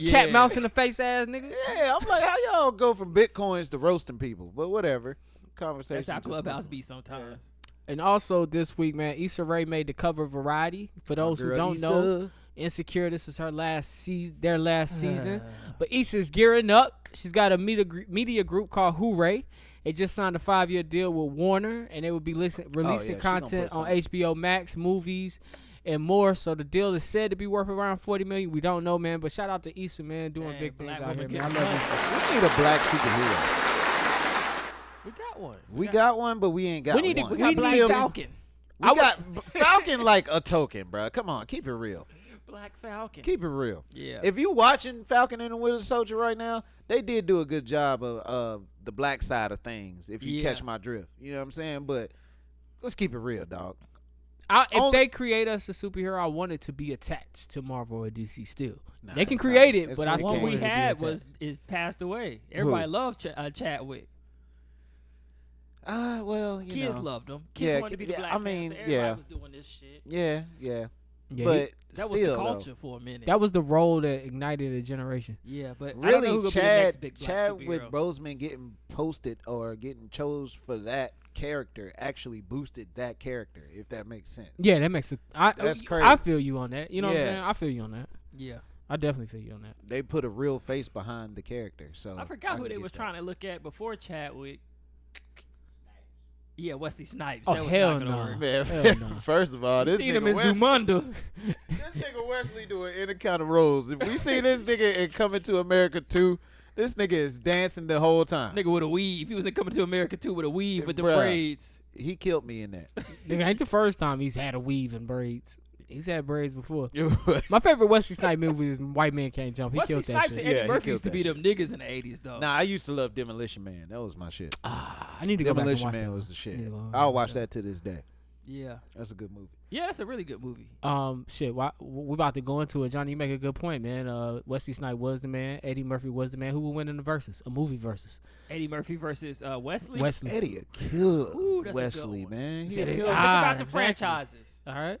cat mouse in the face ass nigga.
Yeah, I'm like, how y'all go from Bitcoins to roasting people? But whatever. Conversation.
That's how
just
Clubhouse
wasn't-
be sometimes.
And also this week, man, Issa Rae made the cover of Variety. For those who
Girl,
don't
Issa.
know, Insecure, this is her their last season. But Issa's gearing up. She's got a media group called Hooray. They just signed a 5-year deal with Warner, and they will be releasing
she gonna
content
put
on
some-
HBO Max, movies, and more. So the deal is said to be worth around $40 million. We don't know, man. But shout out to Issa, man, doing
Dang,
big things
black
out here,
woman
man. I
getting
love Issa.
We need a black superhero.
We got one.
We got one, but we ain't got
We need
one.
we got Black
need-
Falcon.
We got Falcon like a token, bro. Come on, keep it real.
Black Falcon.
Keep it real.
Yeah.
If you watching Falcon and the Winter Soldier right now, they did do a good job of the black side of things. If you catch my drift, you know what I'm saying. But let's keep it real, dog.
If they create us a superhero, I want it to be attached to Marvel or DC still. They can create it, but I still
one
want
we
it to be
had
attached.
is passed away. Everybody loved Chadwick.
Well,
Kids loved him. Kids wanted to be the Black Panther. Everybody was doing this shit.
Yeah.
Yeah,
But
that
still,
was the culture for a minute.
that was the role that ignited a generation.
Yeah, but
really,
I don't know who gonna be the next big black
Chadwick
superhero.
Boseman getting posted or getting chose for that character actually boosted that character, if that makes sense.
Yeah, that makes it.
That's crazy.
I feel you on that. You know what I'm
Yeah.
saying? I feel you on that.
Yeah.
I definitely feel you on that.
They put a real face behind the character. So
I forgot who
can
they
get
was
that.
trying to look at before Chadwick. Yeah, Wesley Snipes.
Oh,
That was
hell
not gonna
no.
work.
Man,
Hell no.
first of all, this
Seen him in
nigga
Zumanda.
This nigga Wesley doing any kind of roles. If we see this nigga in Coming to America 2, this nigga is dancing the whole time.
Nigga with a weave. He was in Coming to America too with a weave with the
Bruh.
braids.
He killed me in that.
Nigga, ain't the first time he's had a weave and braids. He's had braids before. My favorite Wesley Snipes movie is White Man Can't Jump. He
Wesley
killed that
Snipes
shit.
and Eddie
Yeah, he
Murphy
killed
used to
that
be
shit.
them niggas in the 80s though.
Nah, I used to love Demolition Man. That was my shit.
I need to go back and
Demolition
watch
Man
that
was
one.
the shit.
Need to go
I'll watch that to this day.
Yeah.
That's a good movie.
Yeah, that's a really good movie.
Shit. We about to go into it. Johnny, you make a good point, man. Wesley Snipes was the man. Eddie Murphy was the man. Who will win in the versus? A movie versus.
Eddie Murphy versus Wesley.
Wesley.
Eddie killed
Ooh, that's a good
Wesley,
one.
man. He
Said it-
killed
Think
Ah,
about the
exactly.
franchises.
All right.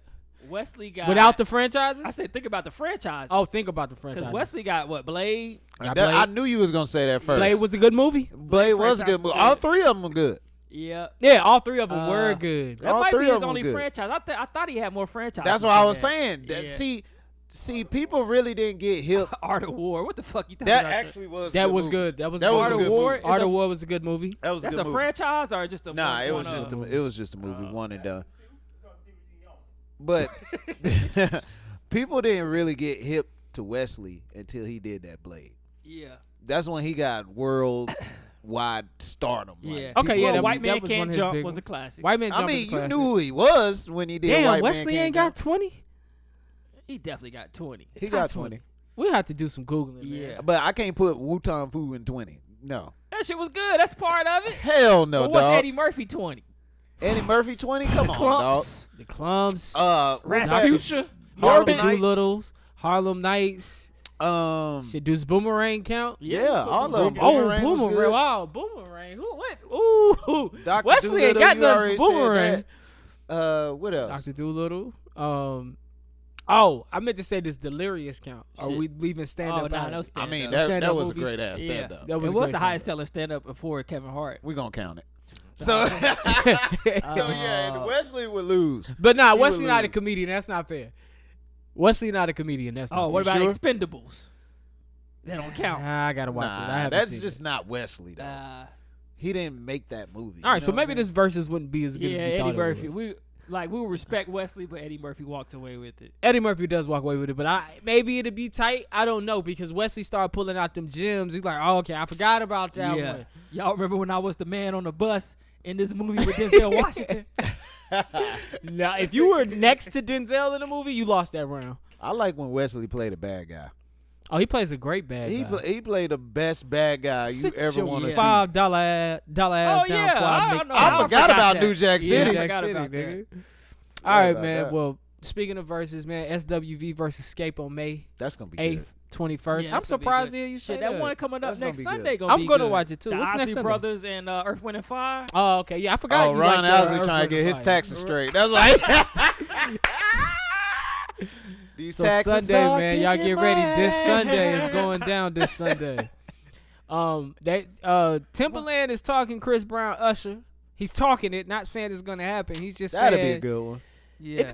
Wesley got
Without the franchises?
I said think about the franchises.
Oh, think about the
because
franchises.
Wesley got what Blade.
Got
That- I
Blade.
knew you was gonna say that first.
Blade was a good movie.
Blade was a good movie.
franchise
All
was
three of them were good.
Yeah.
Yeah, all three of them were good.
That
All
might
three
be
of
his
them
only
good.
franchise. I thought he had more franchises.
That's what I
than
was
that.
saying. That-
Yeah.
See, people really didn't get hip.
Art of War. What the fuck you talking
That
about?
actually was.
That
good
was
movie.
good. That was
That
a
was
good
a
movie.
good
War
movie.
is
Art
a-
of War was a good movie.
That was
That's
a
a
good movie.
franchise or just a
Nah,
one,
it was
one,
just
uh,
it was just a movie, one and done. But people didn't really get hip to Wesley until he did that Blade.
Yeah.
That's when he got worldwide stardom. like,
Yeah.
Okay,
Well,
yeah, that-
White
that
Man
was one
Can't
of his
Jump
big
was a
ones.
classic.
White Man
I
Jump
mean,
is a
you
classic.
knew who he was when he did
Damn,
White
Wesley
Man
ain't
Can't
got 20?
He definitely got 20.
He got 20.
We have to do some Googling,
Yeah.
man.
But I can't put Wu-Tang Fu in 20. No.
That shit was good. That's part of it.
Hell no,
But what's
dog.
Eddie Murphy 20?
Eddie Murphy 20? Come on,
Clumps.
The Clumps,
dog. What's that?
Rasputia.
Harlem
Urban Nights?
Doolittles, Harlem Nights. Shit, does Boomerang count?
Yeah, all of them.
Oh,
Boomerang was
Boomerang.
good.
Wow, Boomerang. Who? What? Ooh.
Dr.
Wesley ain't
Doolittle,
got
you
nothing
already
for
said
Boomerang.
that. What else?
Dr. Doolittle. Oh, I meant to say this Delirious count. Are we leaving stand
Oh,
up?
nah,
out
no
of it?
stand
I mean,
up.
that
Stand-up
was a
movies.
great ass
Yeah.
stand up.
That
It was
great
the highest
stand-up.
selling stand up before Kevin Hart.
We're going to count it. So, yeah, Wesley would lose.
But nah,
He would
Wesley not a
lose.
comedian. That's not fair. Wesley not a comedian. That's not
Oh,
fair.
what about
sure?
Expendables? They don't count.
Nah, I gotta watch it. I
Nah,
haven't
that's
seen
just
it.
not Wesley, though. He didn't make that movie.
All right.
You
So
know
maybe
what I'm
this versus wouldn't be as good
Yeah,
as we
Eddie
thought
Murphy.
it would.
We would respect Wesley, but Eddie Murphy walked away with it.
Eddie Murphy does walk away with it, but maybe it'd be tight. I don't know because Wesley started pulling out them gems. He's like, oh, okay, I forgot about that
Yeah.
one.
Y'all remember when I was the man on the bus in this movie with Denzel Washington?
Now, if you were next to Denzel in the movie, you lost that round.
I like when Wesley played a bad guy.
Oh, he plays a great bad
He
guy.
he played the best bad guy you
Sit
ever
your
want to see.
$5 ass
Oh,
down
yeah.
before
I
make
don't know.
I
I
forgot about
that.
New Jack
Yeah,
City.
I
Jack
forgot
City,
about
nigga.
that.
All right,
about
man.
that.
Well, speaking of verses, man, SWV versus Escape on May
That's gonna be
8th,
good.
21st.
Yeah,
I'm
that's gonna be
surprised
good.
to hear you say
Shit, that one coming up
That's gonna
next
be
Sunday
good.
gonna
I'm
be
gonna
good.
watch it, too.
The
What's next
Ozzy
Sunday?
Brothers and Earth, Wind and Fire.
Oh, okay. Yeah, I forgot.
Oh,
you
Ron
liked,
Owsley
Earth,
trying to
Wind
get his
and
taxes
Fire.
straight. That's like these
So
taxes
Sunday,
are
man, y'all
kicking
get ready.
my
This Sunday is
ass.
going down. This Sunday. Timberland is talking Chris Brown, Usher. He's talking it, not saying it's gonna happen. He's just
That'd be
saying
a good one.
Yeah.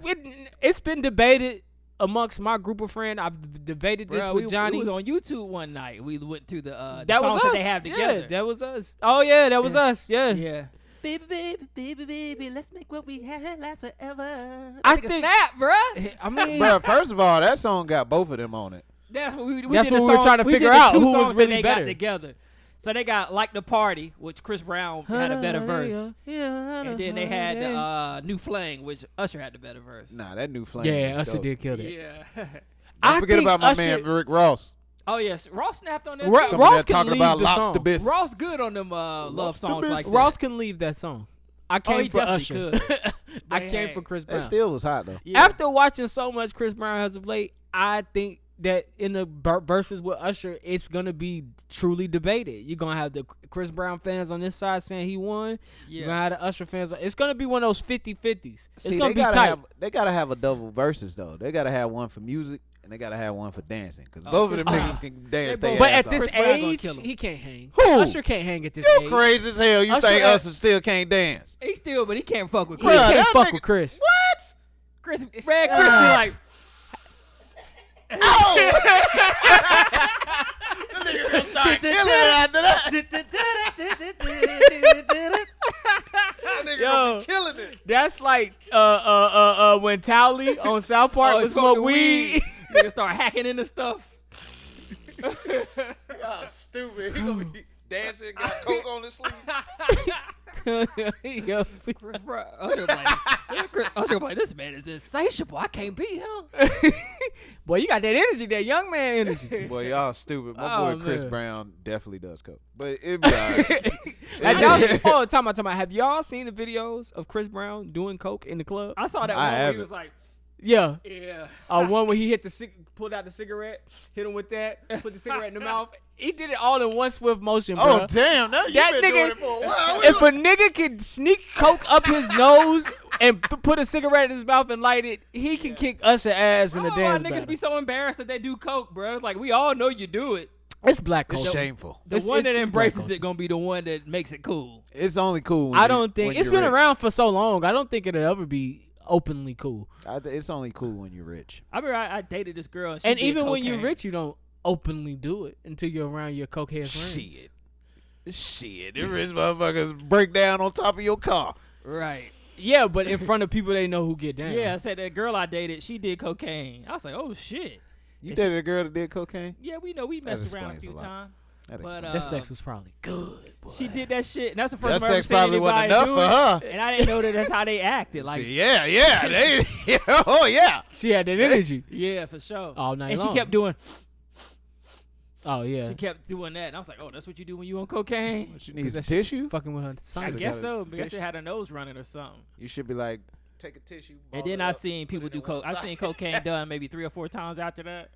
it's been debated amongst my group of friends. I've debated this
Bruh,
with
we
Johnny.
was on YouTube one night. We went to the
that
songs
was us.
that they have together.
Yeah, that was us. Oh yeah, that was us. Yeah.
Yeah. Baby, baby, baby, baby, let's make what we had last forever.
I
Take a
think-
snap, bruh.
I mean,
Bro, first of all, that song got both of them on it.
That's what we
That's
did
what
the
we were
song-
trying to
we
figure
did the
out
two
who was
songs
really
that they
better.
got together. So they got Like the Party, which Chris Brown had a better verse. And then they had New Flame, which Usher had the better verse.
Nah, that New Flame.
Yeah,
was
Usher
dope.
did kill that.
Yeah.
Don't forget about my
Usher-
man Rick Ross.
Oh, yes. Ross snapped on that,
Ross
too.
can
talking
leave
about
the
lobster
song.
biscuits.
Ross good on them love songs like that.
Ross can leave that song. I came
he
for
definitely
Usher. I
Dang.
came for Chris Brown.
That still was hot though.
Yeah.
After watching so much Chris Brown as of late, I think that in the verses with Usher, it's gonna be truly debated. You're gonna have the Chris Brown fans on this side saying he won.
Yeah.
You're gonna have the Usher fans. It's gonna be one of those 50-50s. It's
See,
gonna
they
be
gotta
tight.
they gotta have a double verses though. They gotta have one for music and they gotta have one for dancing because both of them niggas can dance.
They
They
both-
But
ass
at this
off.
Chris Brown gonna
age,
kill him.
he can't hang.
Who?
Usher can't hang at this
You
age.
crazy as hell. You
Usher
think
at-
Usher still can't dance?
He still, but he can't fuck with
He
Chris.
Bruh,
can't
that
fuck
nigga-
with Chris.
What?
Chris be like,
That nigga gonna start killing it after that. That nigga gonna be killing it.
That's like when Towley on South Park
Oh,
would
smoke
smoke weed.
Nigga start hacking into stuff.
Y'all stupid. He gonna be dancing, got coke on his sleeve.
Yo,
Usher like, this man is insatiable. I can't beat him.
boy, you got that energy, that young man energy.
Boy, y'all stupid. My
Oh,
boy Chris
man.
Brown definitely does coke, but it be alright.
Have y'all, time out. Have y'all seen the videos of Chris Brown doing coke in the club?
I saw that
I
one where he
haven't.
was like,
Yeah.
yeah.
One where he hit pulled out the cigarette, hit him with that, put the cigarette in the mouth. He did it all in one swift motion, bro.
Oh damn! Now you
That
been
nigga-
doing it for a while.
If a nigga can sneak coke up his nose and put a cigarette in his mouth and light it, he can kick Usher ass in the dance
Niggas
battle.
be so embarrassed that they do coke, bro. Like, we all know you do it.
It's black
It's
culture.
shameful.
The
It's-
one that
it's
embraces
black
it gonna be the one that makes it cool.
It's only cool. When
I
you-
don't think
when
it's
you're
been
rich.
around for so long. I don't think it'll ever be openly cool.
It's only cool when you're rich.
I remember I dated this girl, and, she
And
did
even when
cocaine.
you're rich, you don't openly do it until you're around your cokehead friends.
Shit, the rich motherfuckers break down on top of your car.
right?
Yeah, but in front of people they know who get down.
Yeah, I said that girl I dated, she did cocaine. I was like, oh shit.
You
And
dated a girl that did cocaine?
Yeah, we know we messed around a
explains
few
a lot.
times.
That
But
explains.
that sex was probably good. Boy.
she did that shit, and that's the first
That
time I ever
sex
seen
probably wasn't
anybody
enough
do
for
it.
her.
And I didn't know that that's how they acted. Like,
Yeah, they, oh yeah.
She had that energy
yeah, for sure.
all night
And
long.
she kept doing,
Oh yeah.
she kept doing that, and I was like, oh, that's what you do when you on cocaine.
What, you need some
that shit-
tissue?
Fucking with her.
I
Son
guess so, because she had her nose running or something.
You should be like, take a tissue.
And
ball
then
it
I
up,
seen
put
people
it
do
in one
coke. I
side.
seen cocaine done maybe 3 or 4 times after that.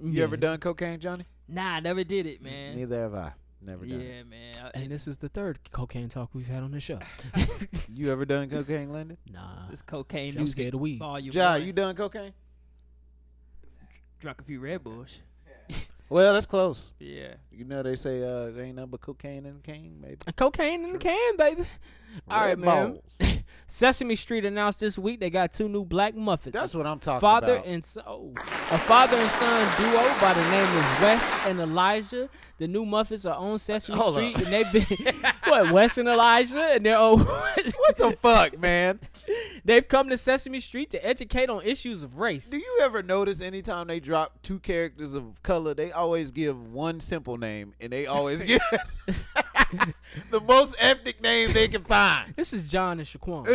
You ever done cocaine, Johnny?
Nah, I never did it, man.
Neither have I. Never done.
Yeah, man.
And this is the third cocaine talk we've had on the show.
You ever done cocaine, Landon?
Nah.
This cocaine
I'm
music.
scared of weed.
Volume
Ja,
1.
you done cocaine?
Drunk a few Red Bulls.
Well, that's close.
Yeah.
You know they say there ain't nothing but cocaine in the cane, maybe.
Cocaine in the can, baby. All right,
Red
man.
balls.
Sesame Street announced this week they got 2 new black Muffets.
That's what I'm talking
father
about.
and son, a father and son duo by the name of Wes and Elijah. The new Muffets are on Sesame
Hold
Street,
up.
and they've been what Wes and Elijah, and they're
What the fuck, man?
they've come to Sesame Street to educate on issues of race.
Do you ever notice anytime they drop 2 characters of color, they always give one simple name, and they always give the most ethnic name they can find?
This is John and Shaquan,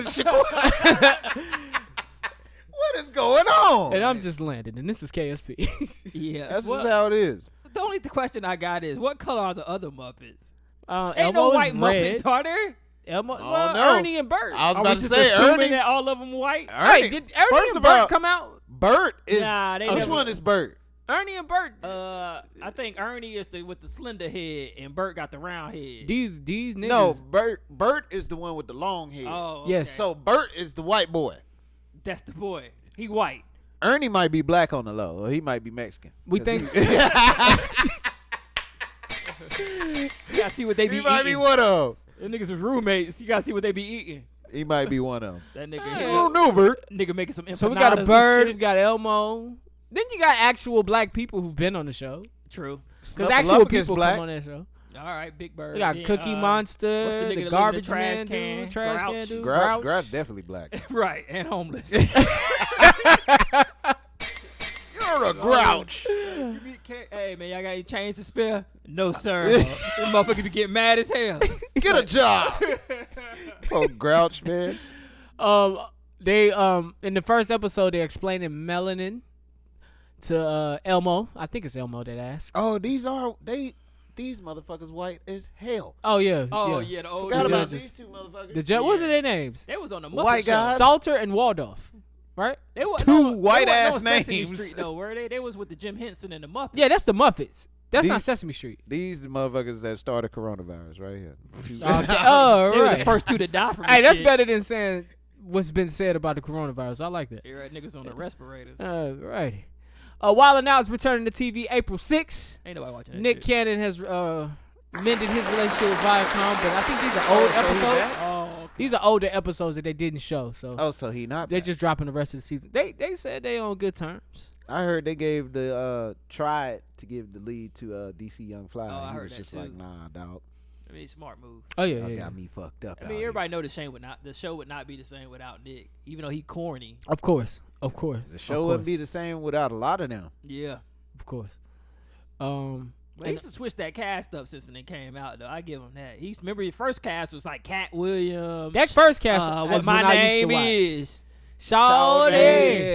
What is going on?
and I'm just Landon, and this is KSP.
Yeah.
That's
Well,
just how it is.
the only question I got is, what color are the other Muppets?
Elmo
Ain't no
is
white
red.
Muppets, are there?
Elmo,
Oh,
well,
no.
Ernie and Bert.
I was
Are
about
we
to
just
say
assuming
Ernie.
that all of them white?
Hey, did Ernie
first
and
of
Bert
all,
come out?
Bert is.
Nah, they
which
never-
one is Bert?
Ernie and Bert.
I think Ernie is with the slender head, and Bert got the round head.
These niggas.
No, Bert is the one with the long hair.
Oh,
Yes.
okay.
So Bert is the white boy.
That's the boy. He white.
Ernie might be black on the low, or he might be Mexican.
We
'Cause
think.
You gotta see what they be
he might be
eating.
one of
Them niggas is roommates. You gotta see what they be eating.
them. He might be one of them.
That nigga,
I don't know, Bert.
nigga making some empanadas.
So we got a
and
Bird, we
shit.
got Elmo. Then you got actual black people who've been on the show.
True.
Because actual
Snuffleupagus
people
black.
come on that show.
All right, Big Bird.
We got
Then,
Cookie
what's
Monster,
the nigga that live in
the
the
Garbage
trash
Man
can?
dude, Trash
Grouch.
Can dude,
Grouch
Grouch.
definitely black.
right, and homeless.
You're You're a grouch.
Hey man, y'all got any change to spare? No sir. This motherfucker be getting mad as hell.
Get a job. Oh, grouch, man.
They in the first episode they're explaining melanin to Elmo. I think it's Elmo that asked.
Oh, these motherfuckers white as hell.
Oh yeah.
Oh yeah, the old
Forgot about
judges.
these two motherfuckers.
What are their names?
They was on the Muppet
White
Show.
guys.
Salter and Waldorf. Right?
They were,
Two
they
white-ass
wasn't on Sesame
names.
Street, though, were they? They was with the Jim Henson and the Muppets.
Yeah, that's the Muppets. That's
These-
not Sesame Street.
These the motherfuckers that started coronavirus right here.
Oh,
They were
right.
the first two to die from
Hey,
this
that's
shit.
better than saying what's been said about the coronavirus. I like that.
They right niggas on the respirators.
Righty. Wilder Now is returning to TV April 6th.
Ain't nobody watching that
Nick
shit.
Cannon has mended his relationship with Viacom, but I think these are old
so he
episodes.
back?
Oh, okay.
These are older episodes that they didn't show, so
Oh, so he not
they're
back.
just dropping the rest of the season. They said they on good terms.
I heard they gave the tried to give the lead to DC Young Fly.
Oh, I
he
heard
was
that
just
too.
like, nah, dog.
I mean, smart move.
Oh yeah,
Y'all
yeah.
got me fucked up.
I mean, everybody know the show would not be the same without Nick, even though he corny.
Of course.
The show wouldn't be the same without a lot of them.
Yeah.
Of course.
But he used to switch that cast up since it came out, though. I give him that. Remember his first cast was like Cat Williams.
That first cast.
What
is
my
when I used to
name
watch.
is.
Shawty.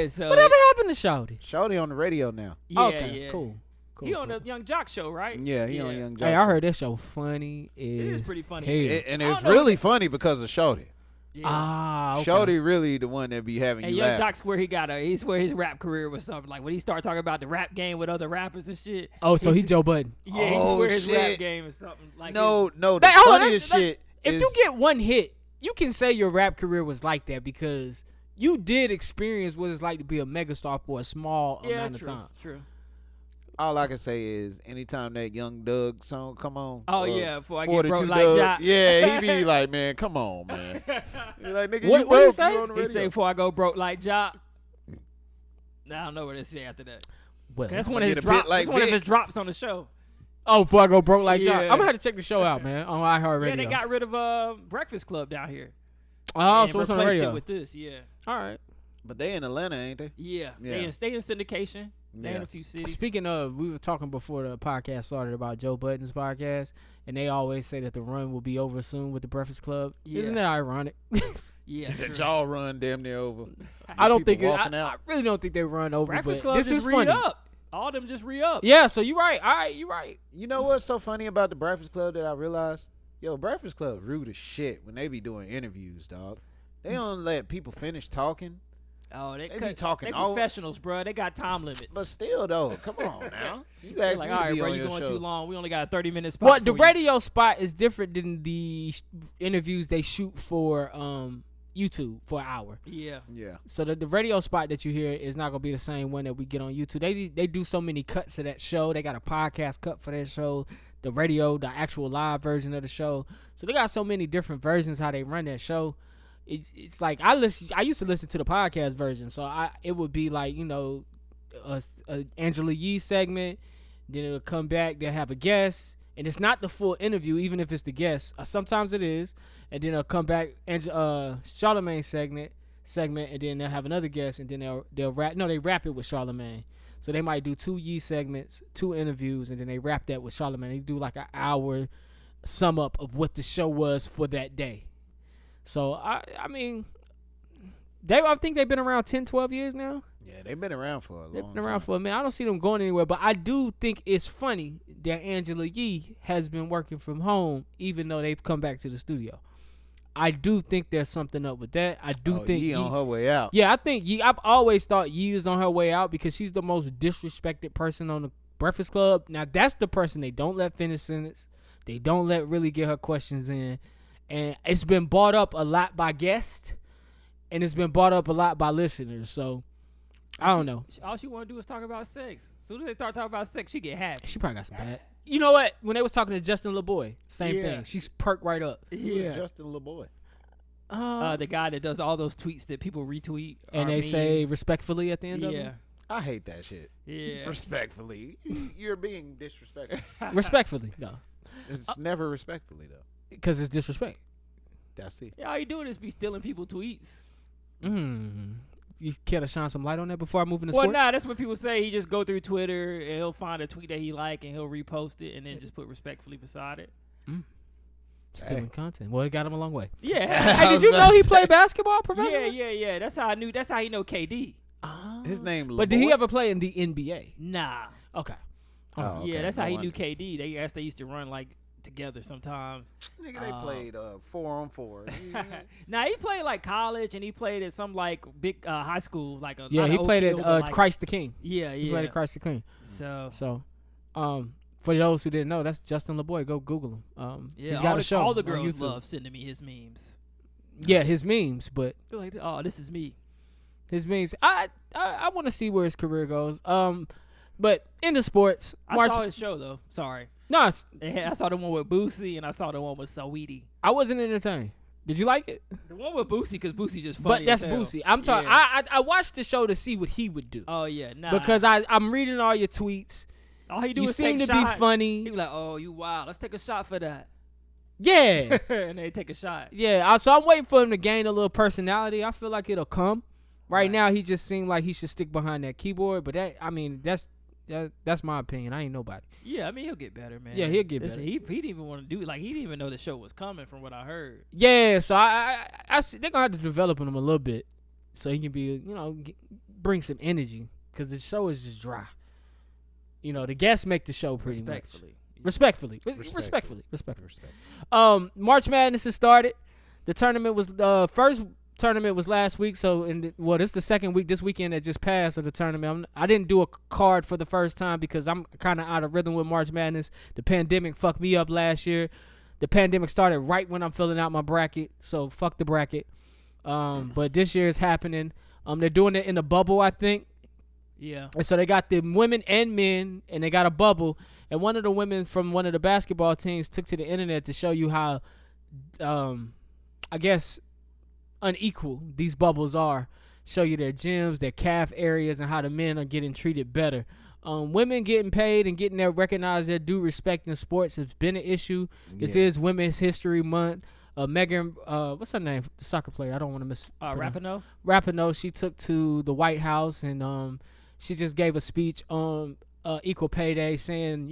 Yeah, so
Whatever happened to Shawty?
Shorty on the radio now.
Yeah,
Okay,
yeah.
cool.
He on the Young Jock show, right?
Yeah, he on Young Jock.
Hey, I heard that show funny.
It is pretty funny.
hell.
And
I
it was
don't know.
really funny because of Shorty.
Yeah.
Ah, okay.
Shorty really the one that be having
And
you
Young
laugh.
Jock's where he's where his rap career was something. Like when he started talking about the rap game with other rappers and shit.
Oh, so he
he's-
Joe Budden.
Yeah, he's
Oh,
where his rap
shit.
game is something. Like
No, the
Hey, hold on,
funniest
that-
shit
If
is
you get one hit, you can say your rap career was like that because you did experience what it's like to be a megastar for a small amount of time.
True.
all I can say is anytime that Young Doug song come on.
Oh, yeah, before I get
42
broke like
Doug,
Jock.
Yeah, he be like, man, come on, man. He like, nigga,
What-
you
what he
broke,
say?
you on the
He
radio.
say before I go broke like Jock. Nah, I don't know what they say after that.
Well,
That's
I'ma
one of his
get a bit
drops.
like
That's one of
Vic.
his drops on the show.
oh, before I go broke like Jock.
Yeah.
I'm gonna have to check the show out, man, on iHeartRadio.
Yeah, they got rid of Breakfast Club down here.
oh,
and
so it's on the
replaced
radio.
it with this. Yeah,
All right.
But they in Atlanta, ain't they?
yeah.
Yeah.
They in syndication. They in
Yeah.
a few cities.
Speaking of, we were talking before the podcast started about Joe Budden's podcast, and they always say that the run will be over soon with the Breakfast Club.
Yeah.
Isn't that ironic?
Yeah,
That
true.
jaw run damn near over.
I don't
People
think it,
walking
I
out.
really don't think they run over.
Breakfast
but
Club
this
just
is
re
funny.
up. All them just re up.
Yeah, so you're right. All right, you're right.
You know what's so funny about the Breakfast Club that I realized? Yo, Breakfast Club rude as shit when they be doing interviews, dog. They don't let people finish talking.
Oh, they
be talking
They
all-
professionals, bro. They got time limits.
But still, though, come on now. You
They're
asked
like,
me
all
to
right,
be
bro,
on
you
your
going
show.
too long. We only got a 30-minute spot.
Well, the
for you.
radio spot is different than the interviews they shoot for YouTube for an hour.
Yeah.
Yeah.
So the radio spot that you hear is not gonna be the same one that we get on YouTube. They do so many cuts of that show. They got a podcast cut for that show, the radio, the actual live version of the show. So they got so many different versions how they run that show. It's like I used to listen to the podcast version, so it would be like, you know, a Angela Yee segment, then it'll come back, they'll have a guest, and it's not the full interview even if it's the guest. Sometimes it is, and then it'll come back Charlemagne segment, and then they'll have another guest, and then they'll rap. No, they wrap it with Charlemagne. So they might do 2 Yee segments, 2 interviews, and then they wrap that with Charlemagne. They do like an hour sum up of what the show was for that day. So I mean, I think they've been around 10, 12 years now.
Yeah, they've been around for a long
They've
time.
been around for a minute. I don't see them going anywhere, but I do think it's funny that Angela Yee has been working from home, even though they've come back to the studio. I do think there's something up with that. I do think
Yee on her way out.
Yeah, I think Yee. I've always thought Yee is on her way out because she's the most disrespected person on the Breakfast Club. Now that's the person they don't let finish sentence. They don't let really get her questions in, and it's been brought up a lot by guests, and it's been brought up a lot by listeners. So I don't know.
All she want to do is talk about sex. As soon as they start talking about sex, she get happy.
She probably got some bad. You know what? When they was talking to Justin LeBoy, same
Yeah.
thing. She's perked right up.
Yeah.
Justin LeBoy.
The guy that does all those tweets that people retweet.
And
or
they say
memes.
respectfully at the end of
yeah.
it.
I hate that shit.
Yeah.
Respectfully. You're being disrespectful.
Respectfully, no.
It's never respectfully, though.
Because it's disrespect.
That's it.
Yeah, all you doing is be stealing people tweets.
You care to shine some light on that before I move into
Well,
sports?
nah, that's what people say. He just go through Twitter and he'll find a tweet that he like and he'll repost it and then just put respectfully beside it.
Stealing content. Well, it got him a long way.
Yeah.
Hey, did you know he played basketball professionally?
Yeah. That's how I knew. That's how he know KD.
His name.
But did he ever play in the NBA?
Nah.
Okay.
Oh,
Yeah,
okay.
that's
No
how he
wonder.
knew KD. They used to run like together sometimes.
Nigga, they played 4-on-4.
Nah, he played like college and he played at some like big high school, like a
Yeah,
not
he
an
played
Oak Hill,
at
but, like,
Christ the King.
Yeah,
He played at Christ the King.
So
For those who didn't know, that's Justin LeBoy. Go Google him.
yeah,
he's got a show.
all the
on
girls
YouTube.
love sending me his memes.
Yeah, his memes, but
They're like, oh, this is me.
his memes. I want to see where his career goes. But into sports,
I saw his show though. Sorry,
no,
I saw the one with Boosie and I saw the one with Saweetie.
I wasn't entertained. Did you like it?
The one with Boosie, because Boosie just
But
funny.
that's
as hell.
Boosie. I'm talking.
Yeah.
I watched the show to see what he would do.
Oh yeah, nah.
Because I'm reading all your tweets.
all he do
You
is
seem
take
to be
shots.
funny.
He was like, oh, you wild. Let's take a shot for that.
Yeah.
And they take a shot.
Yeah, so I'm waiting for him to gain a little personality. I feel like it'll come. Right now, he just seemed like he should stick behind that keyboard. But that's my opinion. I ain't nobody.
Yeah, I mean he'll get better, man.
Yeah, he'll get
Listen,
better.
He didn't even want to do like he didn't even know the show was coming from what I heard.
Yeah, so I see they're gonna have to develop him a little bit, so he can be bring some energy, because the show is just dry. The guests make the show pretty much. Respectfully. March Madness has started. The tournament was first tournament was last week, so this is the second week this weekend that just passed of the tournament. I didn't do a card for the first time because I'm kind of out of rhythm with March Madness. The pandemic fucked me up last year. The pandemic started right when I'm filling out my bracket, so fuck the bracket. But this year is happening. They're doing it in a bubble, I think.
Yeah.
And so they got the women and men, and they got a bubble. And one of the women from one of the basketball teams took to the internet to show you how, I guess, unequal these bubbles are. Show you their gyms, their calf areas, and how the men are getting treated better. Women getting paid and getting recognized their due respect in sports has been an issue. This is Women's History Month. Megan, what's her name? The soccer player. I don't want to miss. Rapinoe. She took to the White House and she just gave a speech on equal pay day, saying,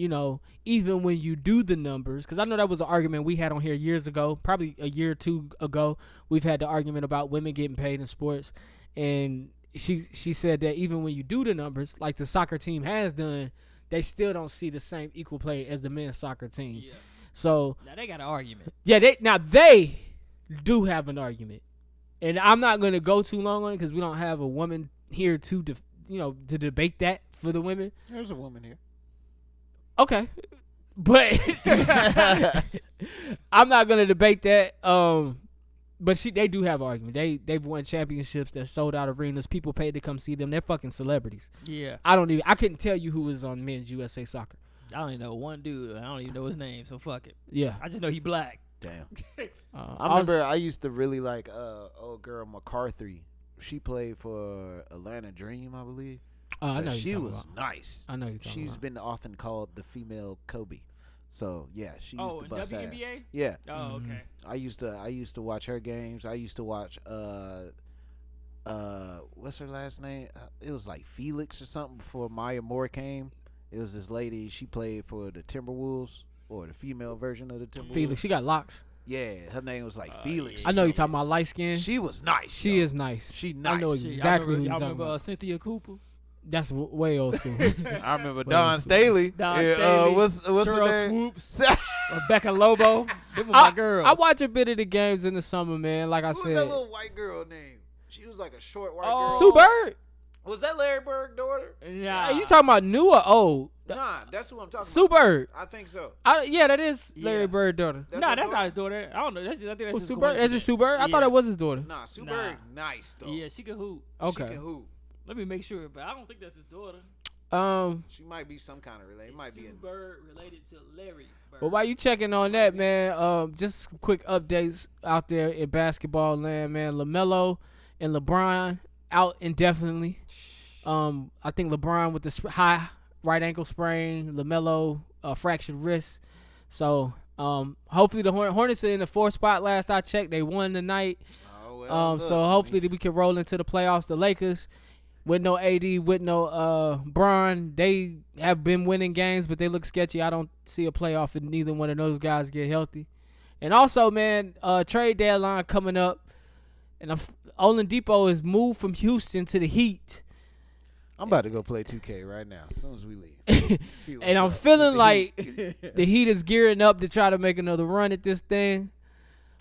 even when you do the numbers, because I know that was an argument we had on here years ago, probably a year or two ago. We've had the argument about women getting paid in sports, and she said that even when you do the numbers, like the soccer team has done, they still don't see the same equal play as the men's soccer team.
Yeah.
So
now they got an argument.
Yeah, they do have an argument, and I'm not going to go too long on it because we don't have a woman here to debate that for the women.
There's a woman here.
Okay, but I'm not going to debate that. But they do have an argument. They've won championships that sold out arenas. People paid to come see them. They're fucking celebrities.
Yeah.
I couldn't tell you who was on Men's USA Soccer.
I don't even know one dude. I don't even know his name, so fuck it.
Yeah.
I just know he black.
Damn. I remember I used to really like old girl McCarthy. She played for Atlanta Dream, I believe.
I know
she was
about.
nice.
I know you're talking
She's
about.
been often called the female Kobe. So yeah, she used to bust
WNBA?
ass. Yeah.
Oh, okay.
I used to watch her games. I used to watch what's her last name? It was like Felix or something before Maya Moore came. It was this lady. She played for the Timberwolves, or the female version of the Timberwolves.
Felix, she got locks.
Yeah, her name was like Felix.
I know you're talking about light skin.
She was nice.
She is nice.
She nice.
I know exactly who you're
Y'all
talking
remember
about.
Cynthia Cooper?
That's way old school.
I remember Don Staley. What's her
Cheryl
name?
Swoops. Rebecca Lobo. Them were my girls.
I watch a bit of the games in the summer, man. Like I
Who
said,
was that little white girl name? She was like a short white girl.
Sue Bird.
Was that Larry Bird's daughter?
Nah.
Are you talking about new or old?
Nah, that's who I'm talking
Sue
about.
Bird.
I think so.
Yeah, that is Larry Bird's daughter.
That's not his daughter. I don't know. I think that's just
Sue Bird. Is it Sue Bird? I thought it was his daughter.
Nah, Sue Bird, nice though.
Yeah, she can hoop.
Okay.
She can hoop.
Let me make sure, but I don't think that's his daughter.
She might be some kind of related. It might be
Sue Bird related to Larry Bird.
Well, while you checking on that, man, just some quick updates out there in basketball land, man. LaMelo and LeBron out indefinitely. I think LeBron with the high right ankle sprain, LaMelo fractured wrist. So hopefully the Hornets are in the 4th spot. Last I checked, they won tonight.
Oh Well,
So hopefully we can roll into the playoffs. The Lakers, with no AD, with no Bron, they have been winning games, but they look sketchy. I don't see a playoff if neither one of those guys get healthy. And also, man, trade deadline coming up, and Oladipo is moved from Houston to the Heat.
I'm about to go play 2K right now as soon as we leave.
And I'm feeling like the Heat is gearing up to try to make another run at this thing.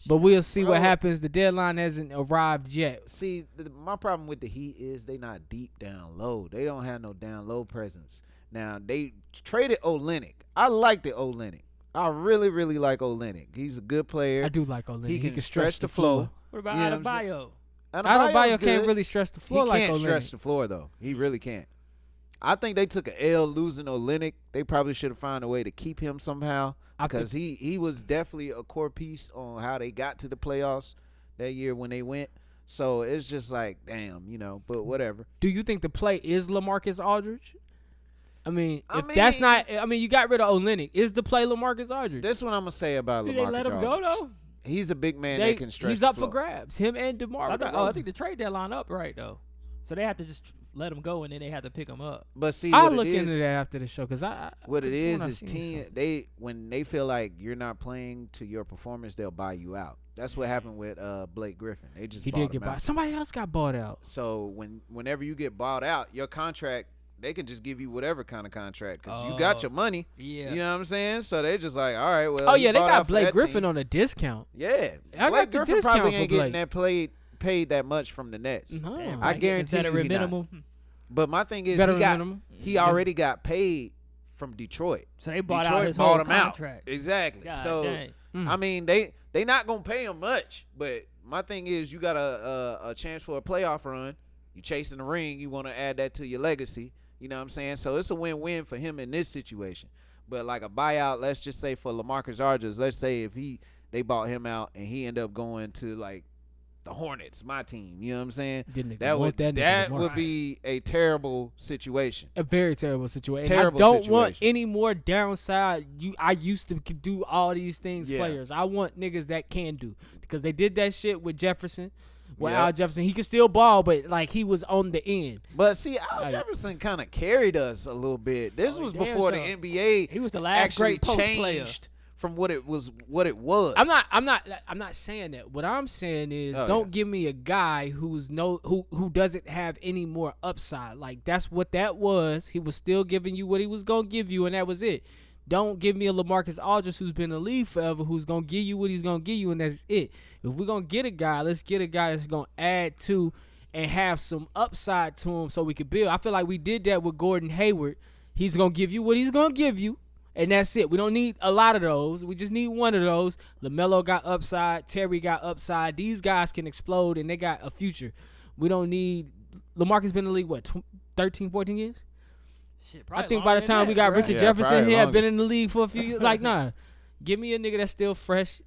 But we'll see what happens. The deadline hasn't arrived yet.
See, my problem with the Heat is they not deep down low. They don't have no down low presence. Now, they traded Olynyk. I like the Olynyk. I really, really like Olynyk. He's a good player.
I do like Olynyk.
He can stretch the floor.
What about Adebayo?
Adebayo can't really stretch the floor like Olynyk.
He can't stretch the floor, though. He really can't. I think they took an L losing Olynyk. They probably should have found a way to keep him somehow because he was definitely a core piece on how they got to the playoffs that year when they went. So it's just like, damn, but whatever.
Do you think the play is LaMarcus Aldridge? I mean, that's not – I mean, you got rid of Olynyk. Is the play LaMarcus Aldridge?
That's what I'm going to say about LaMarcus
Did they let him go, though?
He's a big man that can stretch
He's
the
up
floor.
for grabs. Him and DeMar.
I think the trade deadline up right, though. So they have to just let him go, and then they have to pick him up.
But see,
I'll look into that after the show because
what it is team. When they feel like you're not playing to your performance, they'll buy you out. That's what happened with Blake Griffin. They just bought him out.
Somebody else got bought out.
So whenever you get bought out, your contract, they can just give you whatever kind of contract because you got your money.
Yeah,
you know what I'm saying. So they just like, all right, well.
Oh yeah, they got Blake Griffin on a discount.
Yeah,
Blake
Griffin probably ain't getting that paid that much from the Nets.
No.
I guarantee you he
minimum.
Not. But my thing is, he already got paid from Detroit.
So they bought
Detroit
out his
bought
whole
him
contract.
Out. Exactly.
God
so
dang.
I mean, they not gonna pay him much. But my thing is, you got a chance for a playoff run. You chasing the ring. You want to add that to your legacy. You know what I'm saying? So it's a win-win for him in this situation. But like a buyout, let's just say for LaMarcus Aldridge, let's say if they bought him out and he ended up going to like the Hornets, my team. You know what I'm saying? That would be a terrible situation.
A very terrible situation.
Terrible
I don't
situation.
want any more downside. I used to do all these things, players. I want niggas that can do because they did that shit with Jefferson. Well, Al Jefferson, he could still ball, but like he was on the end.
But see, Al Jefferson kind of carried us a little bit. This was before the NBA.
He was the last great post player
from what it was.
I'm not saying that. What I'm saying is, don't give me a guy who doesn't have any more upside. Like that's what that was. He was still giving you what he was gonna give you, and that was it. Don't give me a LaMarcus Aldridge who's been in the league forever, who's going to give you what he's going to give you, and that's it. If we're going to get a guy, let's get a guy that's going to add to and have some upside to him so we can build. I feel like we did that with Gordon Hayward. He's going to give you what he's going to give you, and that's it. We don't need a lot of those. We just need one of those. LaMelo got upside. Terry got upside. These guys can explode, and they got a future. We don't need – LaMarcus been in the league, what, 13, 14 years?
Shit,
I think by the time we got Richard Jefferson, he had been in the league for a few years. Like, nah. Give me a nigga that's still fresh,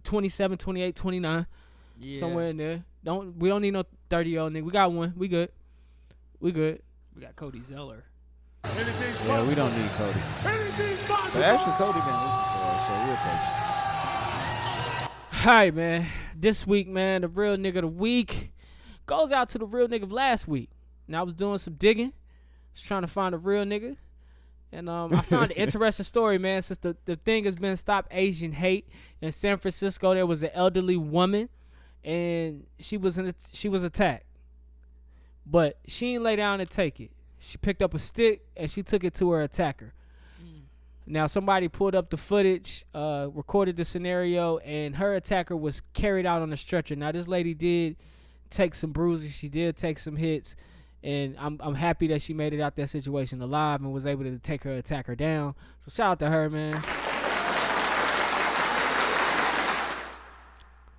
27, 28, 29, somewhere in there. We don't need no 30-year-old nigga. We got one. We good. We
got Cody Zeller.
Yeah, we don't need Cody. But actually, Cody been looking for us, so we'll take it.
All right, man. This week, man, the real nigga of the week goes out to the real nigga of last week. Now, I was doing some digging. Trying to find a real nigga, and I found an interesting story, man. Since the thing has been Stop Asian Hate in San Francisco, there was an elderly woman, and she was attacked, but she didn't lay down and take it. She picked up a stick and she took it to her attacker. Now somebody pulled up the footage, recorded the scenario, and her attacker was carried out on a stretcher. Now this lady did take some bruises, she did take some hits. And I'm happy that she made it out that situation alive and was able to take her attacker down. So shout out to her, man.